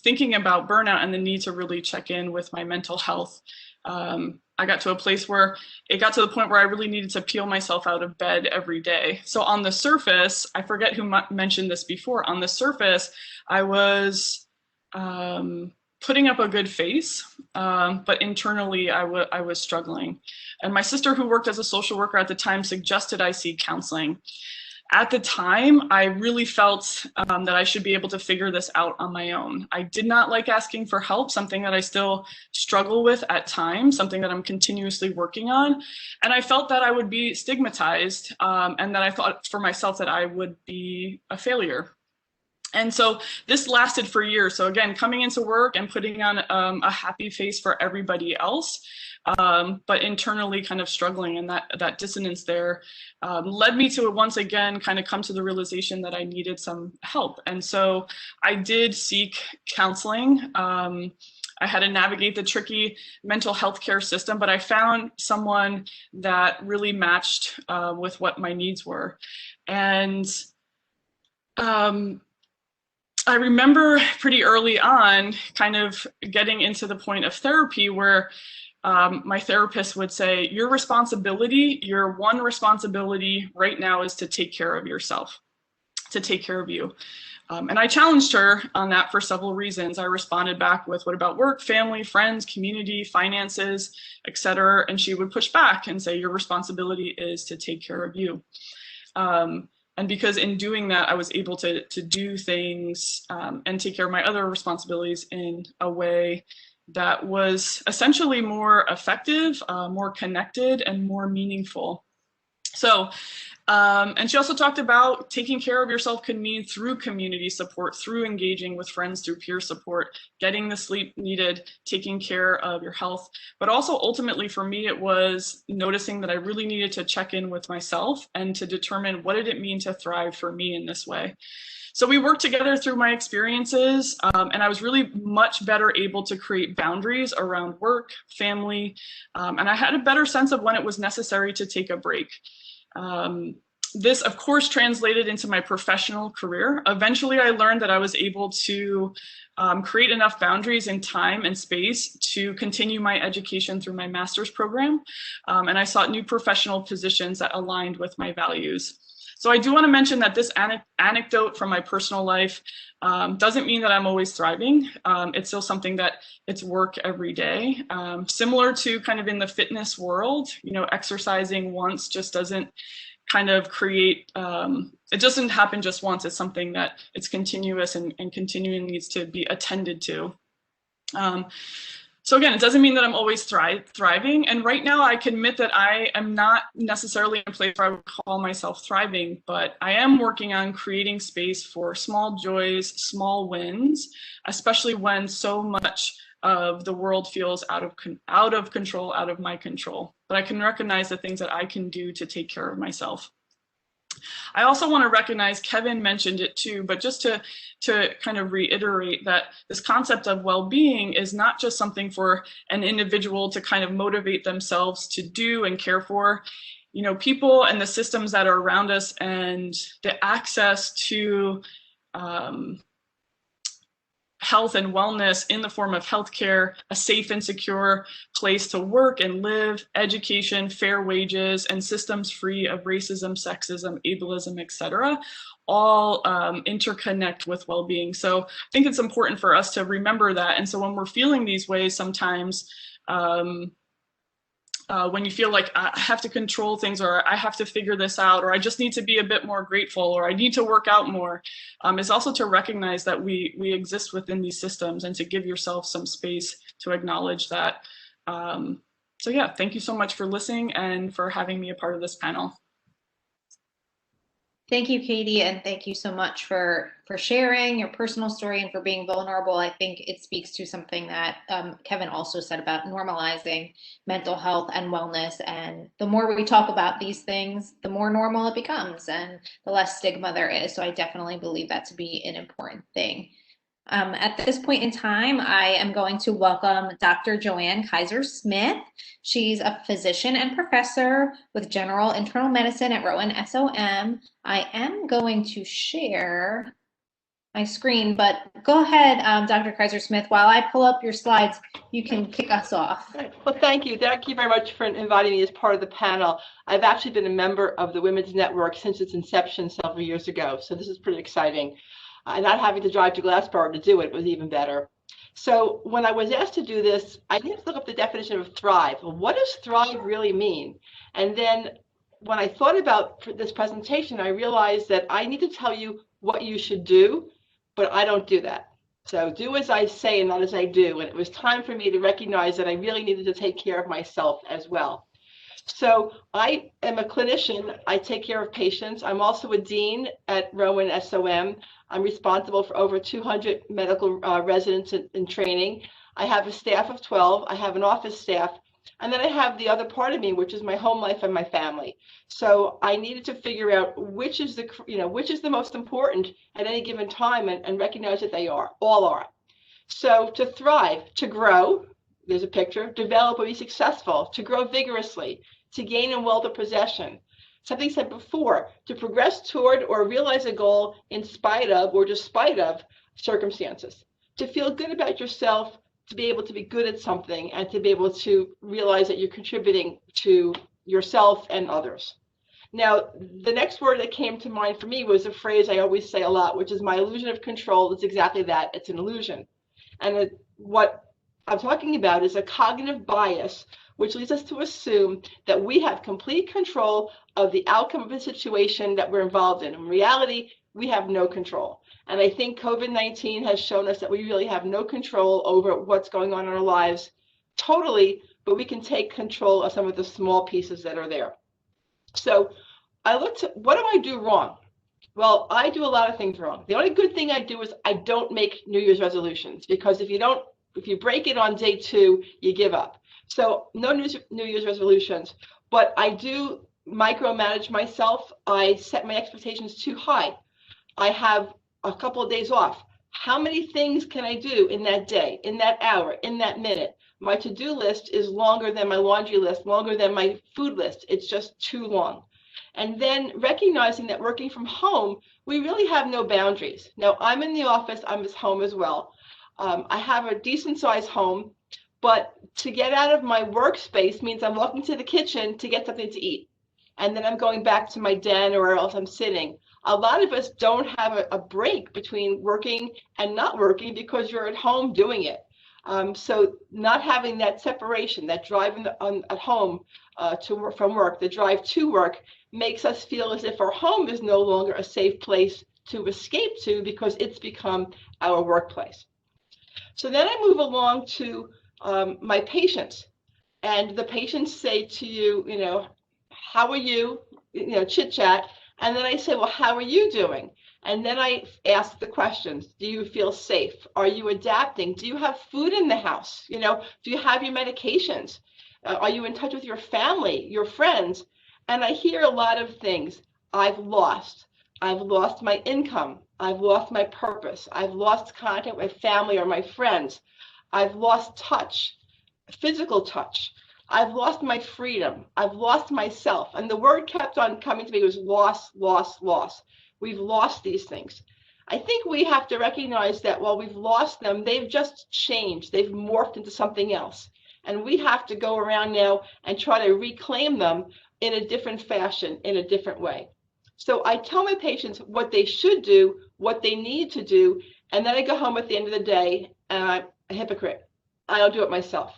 thinking about burnout and the need to really check in with my mental health. I got to a place where it got to the point where I really needed to peel myself out of bed every day. So on the surface, I forget who mentioned this before, on the surface, I was putting up a good face, but internally I was struggling. And my sister, who worked as a social worker at the time, suggested I seek counseling. At the time, I really felt that I should be able to figure this out on my own. I did not like asking for help, something that I still struggle with at times, something that I'm continuously working on. And I felt that I would be stigmatized, and that I thought for myself that I would be a failure. And so this lasted for years. So again, coming into work and putting on a happy face for everybody else, but internally kind of struggling, and that dissonance there led me to once again kind of come to the realization that I needed some help. And so I did seek counseling. I had to navigate the tricky mental health care system, but I found someone that really matched with what my needs were. And I remember pretty early on kind of getting into the point of therapy where my therapist would say, your one responsibility right now is to take care of yourself, to take care of you. And I challenged her on that for several reasons. I responded back with, what about work, family, friends, community, finances, etc. And she would push back and say, your responsibility is to take care of you. And because in doing that, I was able to do things and take care of my other responsibilities in a way that was essentially more effective, more connected, and more meaningful. So, and she also talked about taking care of yourself could mean through community support, through engaging with friends, through peer support, getting the sleep needed, taking care of your health. But also ultimately for me, it was noticing that I really needed to check in with myself and to determine what did it mean to thrive for me in this way. So we worked together through my experiences, and I was really much better able to create boundaries around work, family, and I had a better sense of when it was necessary to take a break. This, of course, translated into my professional career. Eventually, I learned that I was able to create enough boundaries in time and space to continue my education through my master's program, and I sought new professional positions that aligned with my values. So I do want to mention that this anecdote from my personal life doesn't mean that I'm always thriving. It's still something that it's work every day. Similar to kind of in the fitness world, you know, exercising once just doesn't kind of create, it doesn't happen just once. It's something that it's continuous and continuing needs to be attended to. So again, it doesn't mean that I'm always thriving. And right now I can admit that I am not necessarily in a place where I would call myself thriving, but I am working on creating space for small joys, small wins, especially when so much of the world feels out of control, out of my control. But I can recognize the things that I can do to take care of myself. I also want to recognize, Kevin mentioned it too, but just to kind of reiterate that this concept of well-being is not just something for an individual to kind of motivate themselves to do and care for. You know, people and the systems that are around us and the access to health and wellness in the form of healthcare, a safe and secure place to work and live, education, fair wages, and systems free of racism, sexism, ableism, etc., all interconnect with well-being. So I think it's important for us to remember that. And so when we're feeling these ways, sometimes when you feel like I have to control things, or I have to figure this out, or I just need to be a bit more grateful, or I need to work out more, is also to recognize that we exist within these systems and to give yourself some space to acknowledge that. So yeah, thank you so much for listening and for having me a part of this panel. Thank you, Katie, and thank you so much for sharing your personal story and for being vulnerable. I think it speaks to something that Kevin also said about normalizing mental health and wellness. And the more we talk about these things, the more normal it becomes and the less stigma there is. So I definitely believe that to be an important thing. At this point in time, I am going to welcome Dr. Joann Kaiser-Smith. She's a physician and professor with general internal medicine at RowanSOM. I am going to share my screen, but go ahead, Dr. Kaiser-Smith. While I pull up your slides, you can kick us off. Well, thank you. Thank you very much for inviting me as part of the panel. I've actually been a member of the Women's Network since its inception several years ago, so this is pretty exciting. And not having to drive to Glassboro to do it was even better. So when I was asked to do this, I needed to look up the definition of thrive. Well, what does thrive really mean? And then when I thought about this presentation, I realized that I need to tell you what you should do, but I don't do that. So do as I say and not as I do. And it was time for me to recognize that I really needed to take care of myself as well. So I am a clinician. I take care of patients. I'm also a dean at RowanSOM. I'm responsible for over 200 medical residents in training. I have a staff of 12. I have an office staff. And then I have the other part of me, which is my home life and my family. So I needed to figure out which is the most important at any given time and recognize that they all are. So to thrive, to grow, there's a picture, develop or be successful, to grow vigorously, to gain and wealth of possession. Something said before, to progress toward or realize a goal in spite of or despite of circumstances. To feel good about yourself, to be able to be good at something, and to be able to realize that you're contributing to yourself and others. Now, the next word that came to mind for me was a phrase I always say a lot, which is my illusion of control. It's exactly that. It's an illusion. And what I'm talking about is a cognitive bias, which leads us to assume that we have complete control of the outcome of a situation that we're involved in. In reality, we have no control. And I think COVID-19 has shown us that we really have no control over what's going on in our lives totally, but we can take control of some of the small pieces that are there. So I looked at, what do I do wrong? Well, I do a lot of things wrong. The only good thing I do is I don't make New Year's resolutions, because if you break it on day 2, you give up. So no New Year's resolutions, but I do micromanage myself. I set my expectations too high. I have a couple of days off. How many things can I do in that day, in that hour, in that minute? My to-do list is longer than my laundry list, longer than my food list. It's just too long. And then recognizing that working from home, we really have no boundaries. Now, I'm in the office, I'm at home as well. I have a decent sized home, but to get out of my workspace means I'm walking to the kitchen to get something to eat. And then I'm going back to my den or where else I'm sitting. A lot of us don't have a break between working and not working because you're at home doing it. So not having that separation, that drive at home from work, the drive to work, makes us feel as if our home is no longer a safe place to escape to because it's become our workplace. So then I move along to my patients, and the patients say to you, you know, how are you? You know, chit chat. And then I say, well, how are you doing? And then I ask the questions. Do you feel safe? Are you adapting? Do you have food in the house? You know, do you have your medications? Are you in touch with your family, your friends? And I hear a lot of things. I've lost my income. I've lost my purpose. I've lost contact with my family or my friends. I've lost touch, physical touch. I've lost my freedom. I've lost myself. And the word kept on coming to me was loss, loss, loss. We've lost these things. I think we have to recognize that while we've lost them, they've just changed. They've morphed into something else. And we have to go around now and try to reclaim them in a different fashion, in a different way. So I tell my patients what they should do, what they need to do, and then I go home at the end of the day and I'm a hypocrite. I don't do it myself.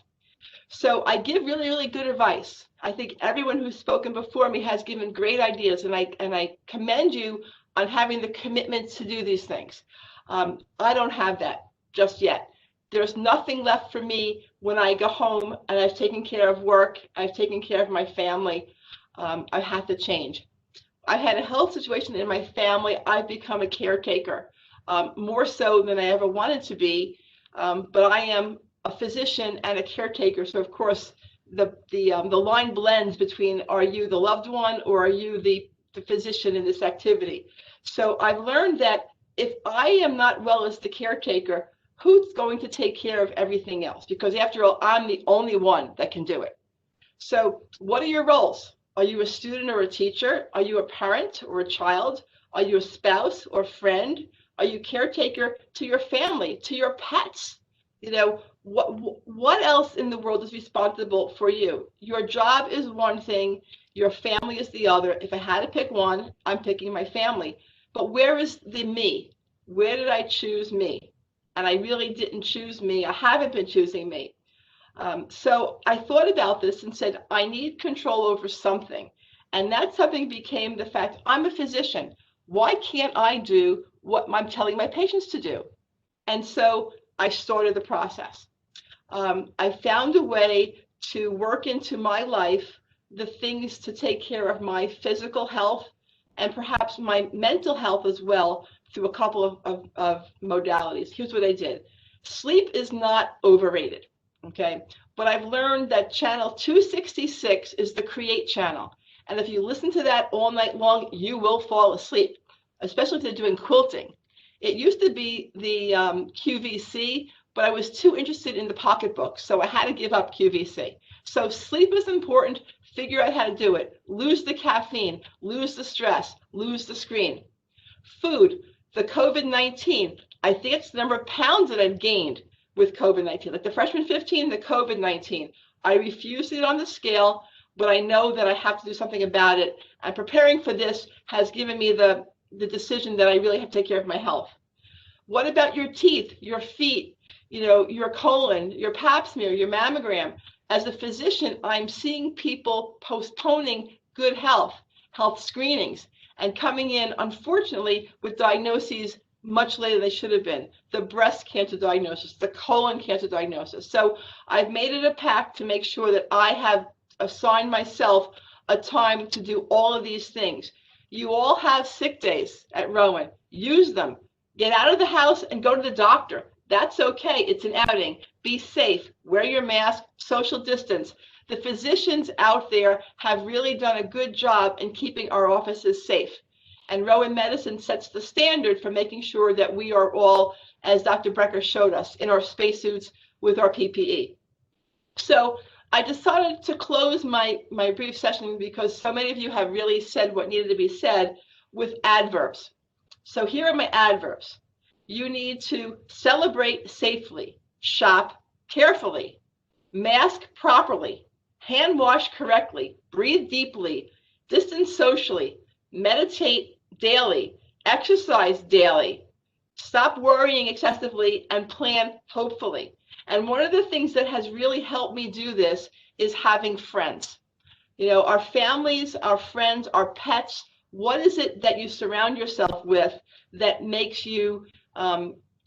So I give really, really good advice. I think everyone who's spoken before me has given great ideas, and I commend you on having the commitment to do these things. I don't have that just yet. There's nothing left for me when I go home and I've taken care of work, I've taken care of my family. I have to change. I've had a health situation in my family. I've become a caretaker, more so than I ever wanted to be, but I am a physician and a caretaker. So of course, the line blends between, are you the loved one or are you the physician in this activity? So I've learned that if I am not well as the caretaker, who's going to take care of everything else? Because after all, I'm the only one that can do it. So what are your roles? Are you a student or a teacher? Are you a parent or a child? Are you a spouse or friend? Are you caretaker to your family, to your pets? You know, what else in the world is responsible for you? Your job is one thing, your family is the other. If I had to pick one, I'm picking my family. But where is the me? Where did I choose me? And I really didn't choose me. I haven't been choosing me. So I thought about this and said, I need control over something. And that something became the fact, I'm a physician. Why can't I do what I'm telling my patients to do? And so I started the process. I found a way to work into my life the things to take care of my physical health and perhaps my mental health as well through a couple of modalities. Here's what I did. Sleep is not overrated, okay? But I've learned that channel 266 is the create channel. And if you listen to that all night long, you will fall asleep, especially if they're doing quilting. It used to be the QVC, but I was too interested in the pocketbook, so I had to give up QVC. So sleep is important. Figure out how to do it. Lose the caffeine, lose the stress, lose the screen. Food, the COVID-19, I think it's the number of pounds that I've gained with COVID-19. Like the freshman 15, the COVID-19. I refuse to get on the scale, but I know that I have to do something about it. And preparing for this has given me the decision that I really have to take care of my health. What about your teeth, your feet, you know, your colon, your pap smear, your mammogram? As a physician, I'm seeing people postponing good health screenings, and coming in, unfortunately, with diagnoses much later than they should have been. The breast cancer diagnosis, the colon cancer diagnosis. So I've made it a pact to make sure that I have assigned myself a time to do all of these things. You all have sick days at Rowan. Use them. Get out of the house and go to the doctor. That's okay. It's an outing. Be safe. Wear your mask. Social distance. The physicians out there have really done a good job in keeping our offices safe. And Rowan Medicine sets the standard for making sure that we are all, as Dr. Brecher showed us, in our spacesuits with our PPE. So I decided to close my brief session because so many of you have really said what needed to be said with adverbs. So here are my adverbs. You need to celebrate safely, shop carefully, mask properly, hand wash correctly, breathe deeply, distance socially, meditate daily, exercise daily, stop worrying excessively, and plan hopefully. And one of the things that has really helped me do this is having friends. You know, our families, our friends, our pets. What is it that you surround yourself with that makes you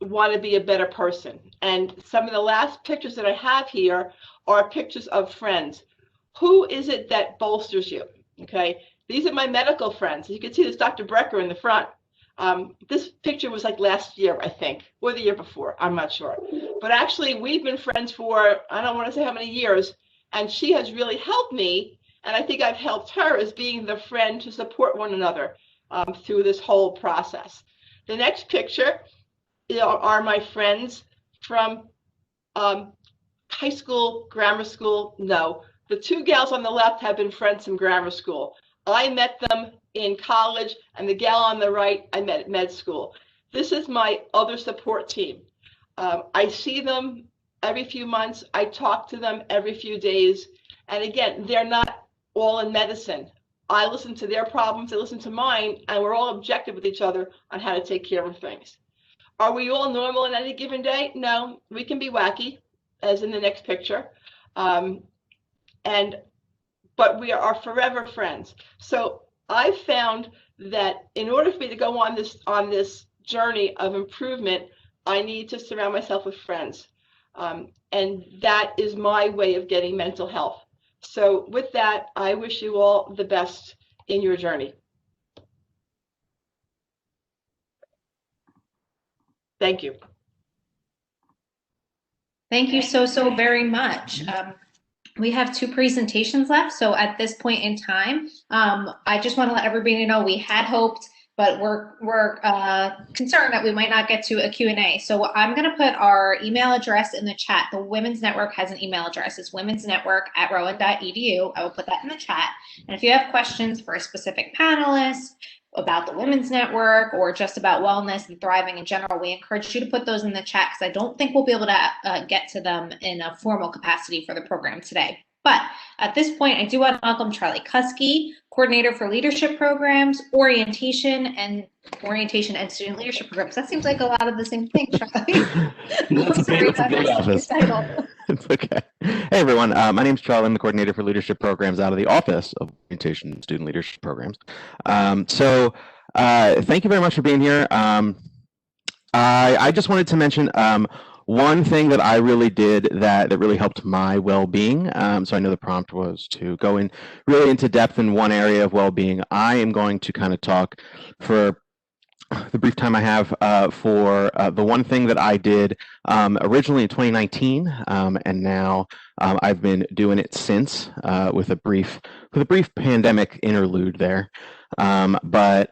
want to be a better person. And some of the last pictures that I have here are pictures of friends. Who is it that bolsters you? Okay, these are my medical friends. You can see this Dr. Brecker in the front. This picture was like last year, I think, or the year before. I'm not sure. But actually, we've been friends for, I don't want to say how many years, and she has really helped me. And I think I've helped her as being the friend to support one another through this whole process. The next picture are my friends from high school, grammar school. No, the two gals on the left have been friends from grammar school. I met them in college, and the gal on the right I met at med school. This is my other support team. I see them every few months. I talk to them every few days. And again, they're not all in medicine. I listen to their problems, they listen to mine, and we're all objective with each other on how to take care of things. Are we all normal in any given day? No, we can be wacky, as in the next picture. But we are forever friends. So I found that in order for me to go on this journey of improvement, I need to surround myself with friends. And that is my way of getting mental health. So with that, I wish you all the best in your journey. Thank you. Thank you so very much. We have two presentations left. So at this point in time, I just want to let everybody know we had hoped, but we're concerned that we might not get to a Q&A. So I'm going to put our email address in the chat. The Women's Network has an email address. It's womensnetwork@rowan.edu. I will put that in the chat. And if you have questions for a specific panelist, about the Women's Network, or just about wellness and thriving in general, we encourage you to put those in the chat, because I don't think we'll be able to get to them in a formal capacity for the program today. But at this point, I do want to welcome Charlie Kuski, Coordinator for Leadership Programs, Orientation and Student Leadership Programs. That seems like a lot of the same thing, Charlie. That's a big office. It's okay. Hey, everyone. My name's Charlie. I'm the Coordinator for Leadership Programs out of the Office of Orientation and Student Leadership Programs. Thank you very much for being here. I just wanted to mention one thing that I really did that really helped my well-being. So I know the prompt was to go in really into depth in one area of well-being. I am going to kind of talk for the brief time I have for the one thing that I did originally in 2019, and now I've been doing it since with a brief pandemic interlude there. But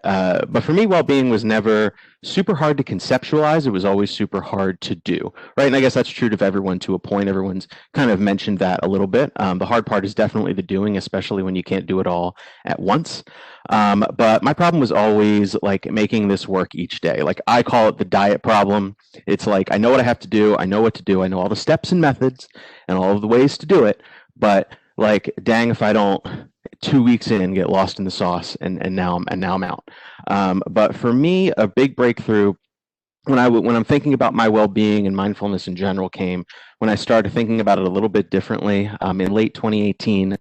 for me, well-being was never super hard to conceptualize. It was always super hard to do, right? And I guess that's true of everyone to a point. Everyone's kind of mentioned that a little bit. The hard part is definitely the doing, especially when you can't do it all at once. But my problem was always like making this work each day. Like I call it the diet problem. It's like, I know what I have to do. I know what to do. I know all the steps and methods and all of the ways to do it. But like, dang, if I don't 2 weeks in get lost in the sauce and now I'm out. But for me, a big breakthrough when I'm thinking about my well-being and mindfulness in general came when I started thinking about it a little bit differently. In late 2018,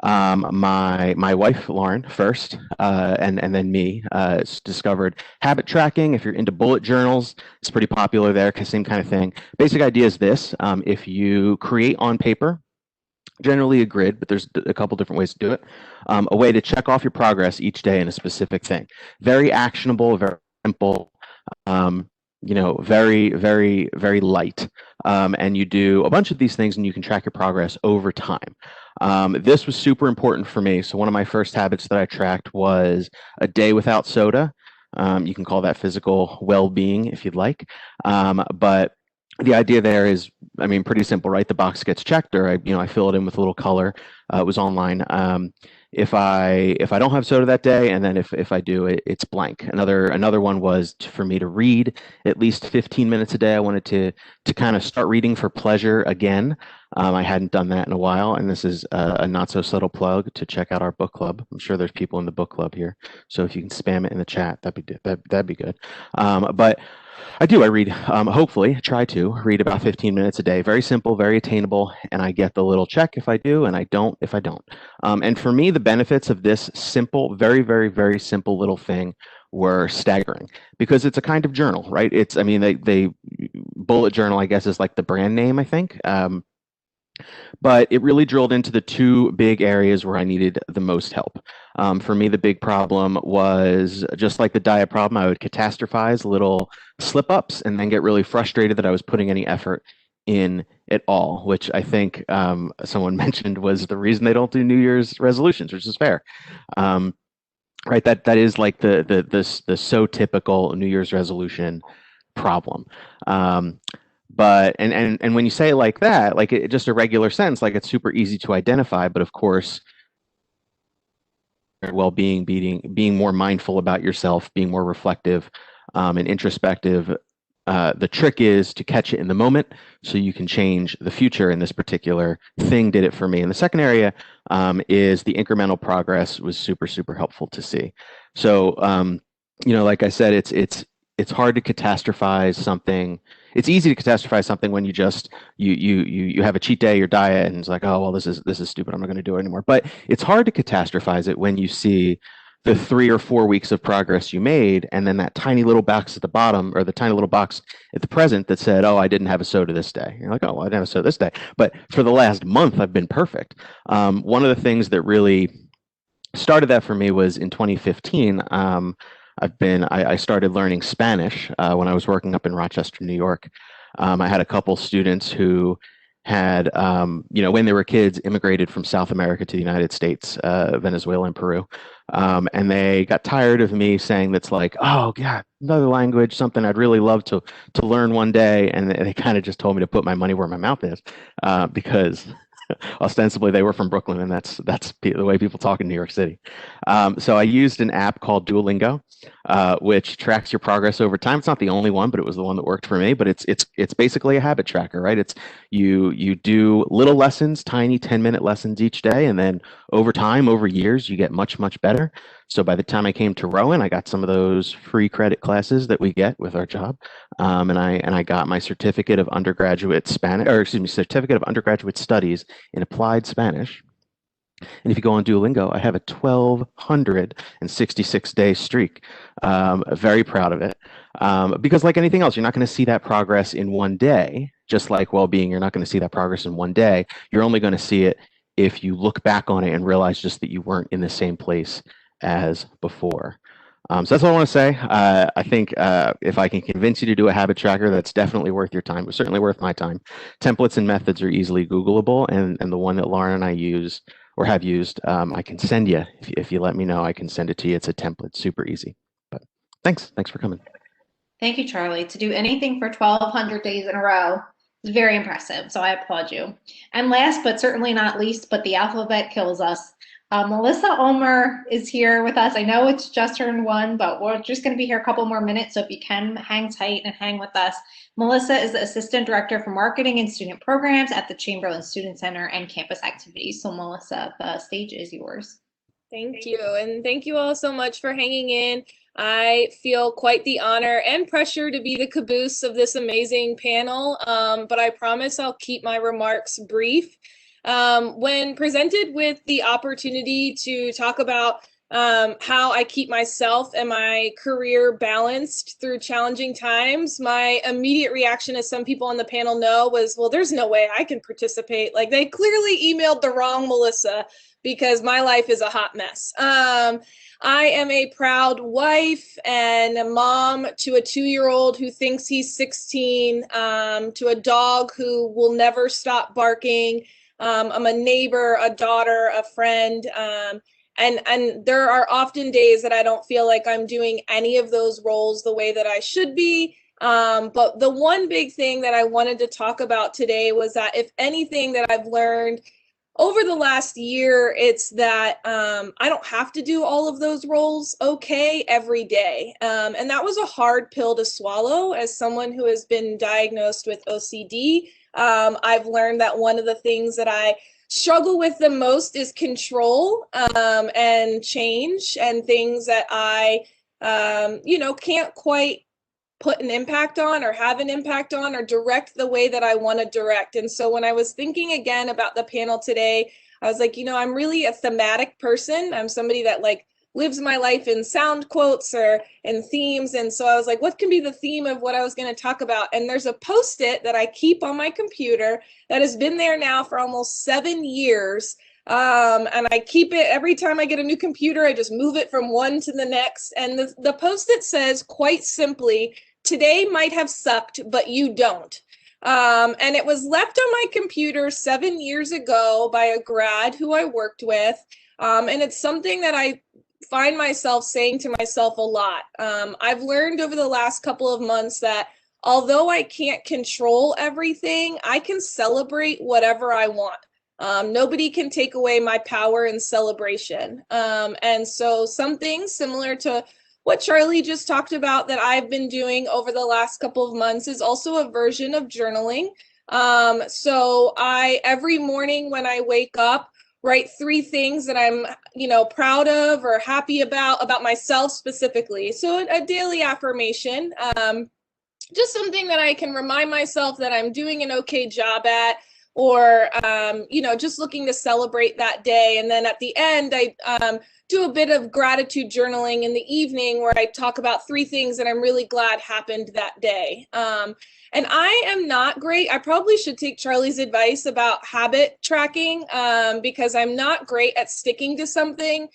my wife Lauren first, and then me, discovered habit tracking. If you're into bullet journals, it's pretty popular there, same kind of thing. Basic idea is this: if you create on paper, generally a grid, but there's a couple different ways to do it, a way to check off your progress each day in a specific thing. Very actionable, very simple, very, very, very light. And you do a bunch of these things and you can track your progress over time. This was super important for me. So one of my first habits that I tracked was a day without soda. You can call that physical well-being if you'd like. But the idea there is, I mean, pretty simple, right? The box gets checked, or I fill it in with a little color. It was online. If I don't have soda that day, and then if I do, it's blank. Another one was for me to read at least 15 minutes a day. I wanted to kind of start reading for pleasure again. I hadn't done that in a while, and this is a not so subtle plug to check out our book club. I'm sure there's people in the book club here, so if you can spam it in the chat, that'd be good. But I read, hopefully try to read about 15 minutes a day. Very simple, very attainable, and I get the little check if I do, and I don't if I don't. And for me, the benefits of this simple, very, very, very simple little thing were staggering, because it's a kind of journal, right? It's, I mean, they bullet journal, I guess, is like the brand name, I think. But it really drilled into the two big areas where I needed the most help. For me, the big problem was, just like the diet problem, I would catastrophize little slip ups and then get really frustrated that I was putting any effort in at all, which I think someone mentioned was the reason they don't do New Year's resolutions, which is fair. Right, that is like the so typical New Year's resolution problem. But and when you say it like that, like just a regular sentence, like it's super easy to identify. But of course, well-being, being more mindful about yourself, being more reflective and introspective. The trick is to catch it in the moment so you can change the future. And this particular thing did it for me. And the second area is the incremental progress was super helpful to see. So you know, like I said, it's hard to catastrophize something. It's easy to catastrophize something when you just you have a cheat day, your diet, and it's like, oh well, this is stupid, I'm not going to do it anymore. But it's hard to catastrophize it when you see the 3 or 4 weeks of progress you made, and then that tiny little box at the bottom, or the tiny little box at the present that said, oh, I didn't have a soda this day. You're like, oh, well, I didn't have a soda this day, but for the last month I've been perfect. One of the things that really started that for me was in 2015. I started learning Spanish when I was working up in Rochester, New York. I had a couple students who had, you know, when they were kids, immigrated from South America to the United States, Venezuela and Peru. And they got tired of me saying that's like, oh, yeah, another language, something I'd really love to learn one day. And they kind of just told me to put my money where my mouth is, because ostensibly they were from Brooklyn, and that's the way people talk in New York City. So I used an app called Duolingo, which tracks your progress over time. It's not the only one, but it was the one that worked for me. But it's basically a habit tracker, right? It's you do little lessons, tiny 10-minute lessons each day, and then over time, over years, you get much better. So by the time I came to Rowan, I got some of those free credit classes that we get with our job, and I got my certificate of undergraduate Spanish, or excuse me, certificate of undergraduate studies in applied Spanish. And if you go on Duolingo, I have a 1,266-day streak. Very proud of it, because like anything else, you're not going to see that progress in one day. Just like well-being, you're not going to see that progress in one day. You're only going to see it if you look back on it and realize just that you weren't in the same place as before. So that's all I want to say. I think if I can convince you to do a habit tracker, that's definitely worth your time. It was certainly worth my time. Templates and methods are easily Googleable, and the one that Lauren and I use or have used, I can send you. If you let me know, I can send it to you. It's a template, super easy. But thanks for coming. Thank you, Charlie. To do anything for 1,200 days in a row is very impressive, so I applaud you. And last but certainly not least, but the alphabet kills us, Melissa Ulmer is here with us. I know it's just turned 1, but we're just going to be here a couple more minutes, so if you can hang tight and hang with us. Melissa is the Assistant Director for Marketing and Student Programs at the Chamberlain Student Center and Campus Activities. So Melissa, the stage is yours. Thank you, and thank you all so much for hanging in. I feel quite the honor and pressure to be the caboose of this amazing panel, but I promise I'll keep my remarks brief. When presented with the opportunity to talk about how I keep myself and my career balanced through challenging times, my immediate reaction, as some people on the panel know, was, well, there's no way I can participate. Like, they clearly emailed the wrong Melissa, because my life is a hot mess. I am a proud wife and a mom to a 2-year-old who thinks he's 16, to a dog who will never stop barking. I'm a neighbor, a daughter, a friend, and there are often days that I don't feel like I'm doing any of those roles the way that I should be. But the one big thing that I wanted to talk about today was that if anything that I've learned over the last year, it's that I don't have to do all of those roles okay every day. And that was a hard pill to swallow as someone who has been diagnosed with OCD. I've learned that one of the things that I struggle with the most is control and change, and things that I, can't quite put an impact on or have an impact on or direct the way that I want to direct. And so when I was thinking again about the panel today, I was like, I'm really a thematic person. I'm somebody that lives my life in sound quotes or in themes. And so I was like, what can be the theme of what I was going to talk about? And there's a Post-it that I keep on my computer that has been there now for almost 7 years. And I keep it every time I get a new computer, I just move it from one to the next. And the Post-it says quite simply, today might have sucked, but you don't. And it was left on my computer 7 years ago by a grad who I worked with. And it's something that I find myself saying to myself a lot. I've learned over the last couple of months that although I can't control everything, I can celebrate whatever I want. Nobody can take away my power and celebration. And so something similar to what Charlie just talked about that I've been doing over the last couple of months is also a version of journaling. So I, every morning when I wake up, write 3 things that I'm, proud of or happy about myself specifically. So a daily affirmation, just something that I can remind myself that I'm doing an okay job at, or, just looking to celebrate that day. And then at the end, I do a bit of gratitude journaling in the evening where I talk about 3 things that I'm really glad happened that day. And I am not great. I probably should take Charlie's advice about habit tracking because I'm not great at sticking to something.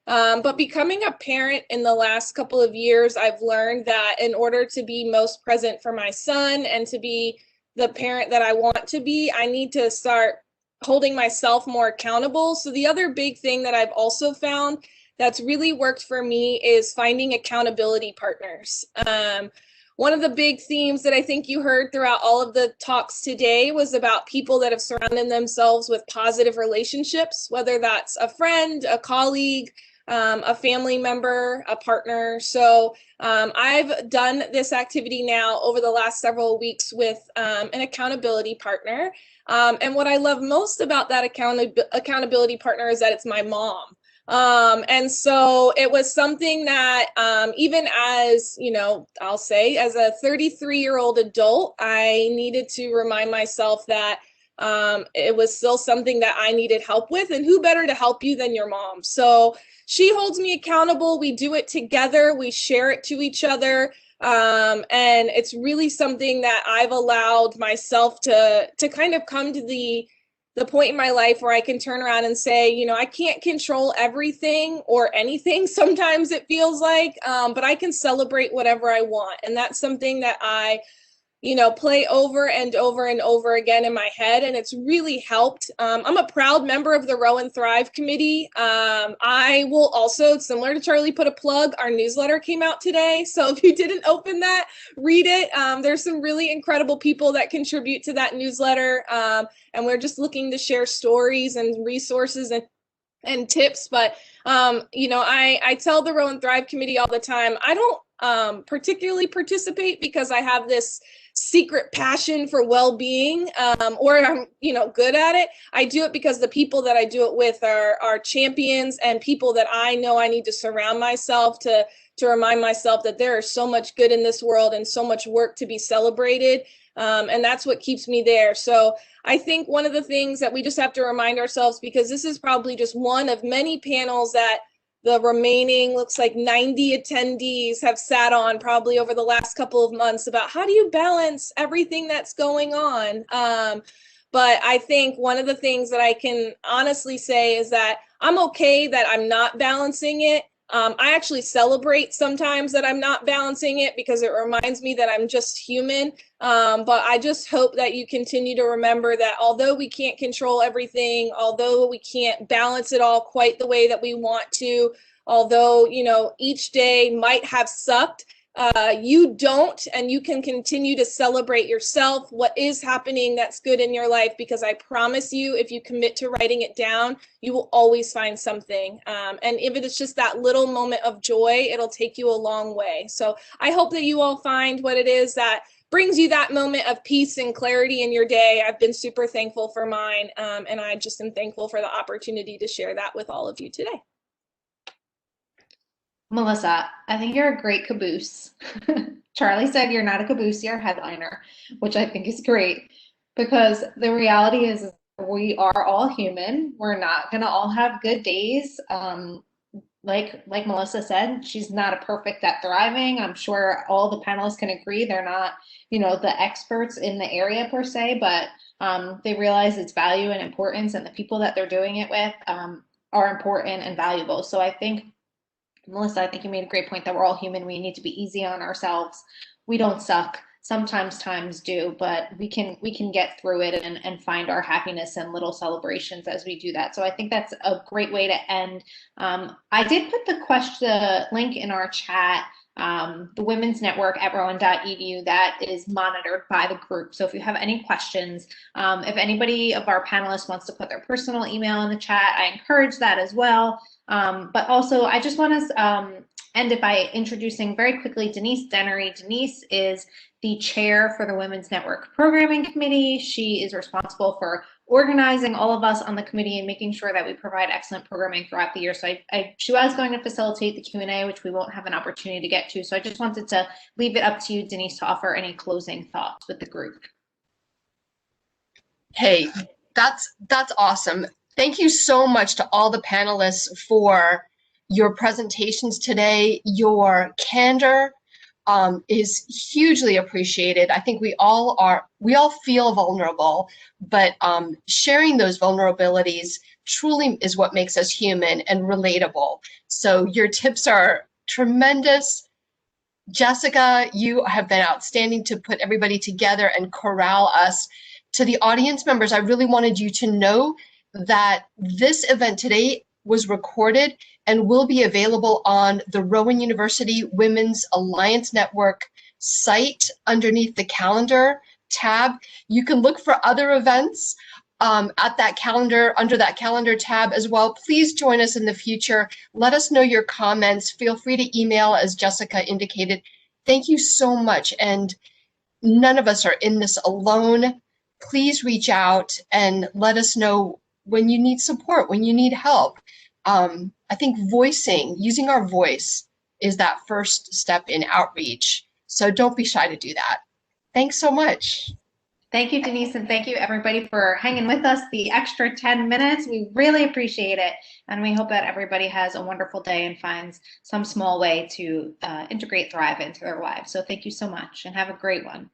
But becoming a parent in the last couple of years, I've learned that in order to be most present for my son and to be the parent that I want to be, I need to start holding myself more accountable. So the other big thing that I've also found that's really worked for me is finding accountability partners. One of the big themes that I think you heard throughout all of the talks today was about people that have surrounded themselves with positive relationships, whether that's a friend, a colleague, a family member, a partner. So I've done this activity now over the last several weeks with an accountability partner. And what I love most about that accountability partner is that it's my mom. And so it was something that even as, I'll say as a 33-year-old adult, I needed to remind myself that it was still something that I needed help with, and who better to help you than your mom? So she holds me accountable. We do it together. We share it to each other. And it's really something that I've allowed myself to kind of come to the point in my life where I can turn around and say, I can't control everything or anything. Sometimes it feels like, but I can celebrate whatever I want. And that's something that I play over and over and over again in my head. And it's really helped. I'm a proud member of the Rowan Thrive Committee. I will also, similar to Charlie, put a plug. Our newsletter came out today. So if you didn't open that, read it. There's some really incredible people that contribute to that newsletter. And we're just looking to share stories and resources and tips. But, I tell the Rowan Thrive Committee all the time, I don't particularly participate because I have this secret passion for well-being, or I'm, good at it. I do it because the people that I do it with are champions and people that I know I need to surround myself to remind myself that there is so much good in this world and so much work to be celebrated. And that's what keeps me there. So I think one of the things that we just have to remind ourselves, because this is probably just one of many panels that the remaining, looks like 90 attendees have sat on probably over the last couple of months about how do you balance everything that's going on. But I think one of the things that I can honestly say is that I'm okay that I'm not balancing it. I actually celebrate sometimes that I'm not balancing it because it reminds me that I'm just human. But I just hope that you continue to remember that although we can't control everything, although we can't balance it all quite the way that we want to, although, each day might have sucked, you don't, and you can continue to celebrate yourself, what is happening that's good in your life, because I promise you, if you commit to writing it down, you will always find something. And if it's just that little moment of joy, it'll take you a long way. So I hope that you all find what it is that brings you that moment of peace and clarity in your day. I've been super thankful for mine, and I just am thankful for the opportunity to share that with all of you today. Melissa, I think you're a great caboose. Charlie said you're not a caboose, you're a headliner, which I think is great, because the reality is we are all human. We're not going to all have good days. like Melissa said, she's not a perfect at thriving. I'm sure all the panelists can agree they're not, the experts in the area per se, but they realize its value and importance, and the people that they're doing it with are important and valuable. So I think, Melissa, I think you made a great point that we're all human. We need to be easy on ourselves. We don't suck. Sometimes times do, but we can get through it and find our happiness and little celebrations as we do that. So I think that's a great way to end. I did put the link in our chat, the Women's Network at Rowan.edu that is monitored by the group. So if you have any questions, if anybody of our panelists wants to put their personal email in the chat, I encourage that as well. But also, I just want to end it by introducing very quickly Denise Dennery. Denise is the chair for the Women's Network Programming Committee. She is responsible for organizing all of us on the committee and making sure that we provide excellent programming throughout the year. So she was going to facilitate the Q&A, which we won't have an opportunity to get to. So I just wanted to leave it up to you, Denise, to offer any closing thoughts with the group. Hey, that's awesome. Thank you so much to all the panelists for your presentations today. Your candor is hugely appreciated. I think we all feel vulnerable, but sharing those vulnerabilities truly is what makes us human and relatable. So your tips are tremendous. Jessica, you have been outstanding to put everybody together and corral us. To the audience members, I really wanted you to know that this event today was recorded and will be available on the Rowan University Women's Alliance Network site underneath the calendar tab. You can look for other events at that calendar, under that calendar tab as well. Please join us in the future. Let us know your comments. Feel free to email, as Jessica indicated. Thank you so much. And none of us are in this alone. Please reach out and let us know when you need support, when you need help. I think using our voice is that first step in outreach. So don't be shy to do that. Thanks so much. Thank you, Denise, and thank you everybody for hanging with us the extra 10 minutes. We really appreciate it, and we hope that everybody has a wonderful day and finds some small way to integrate Thrive into their lives. So thank you so much, and have a great one.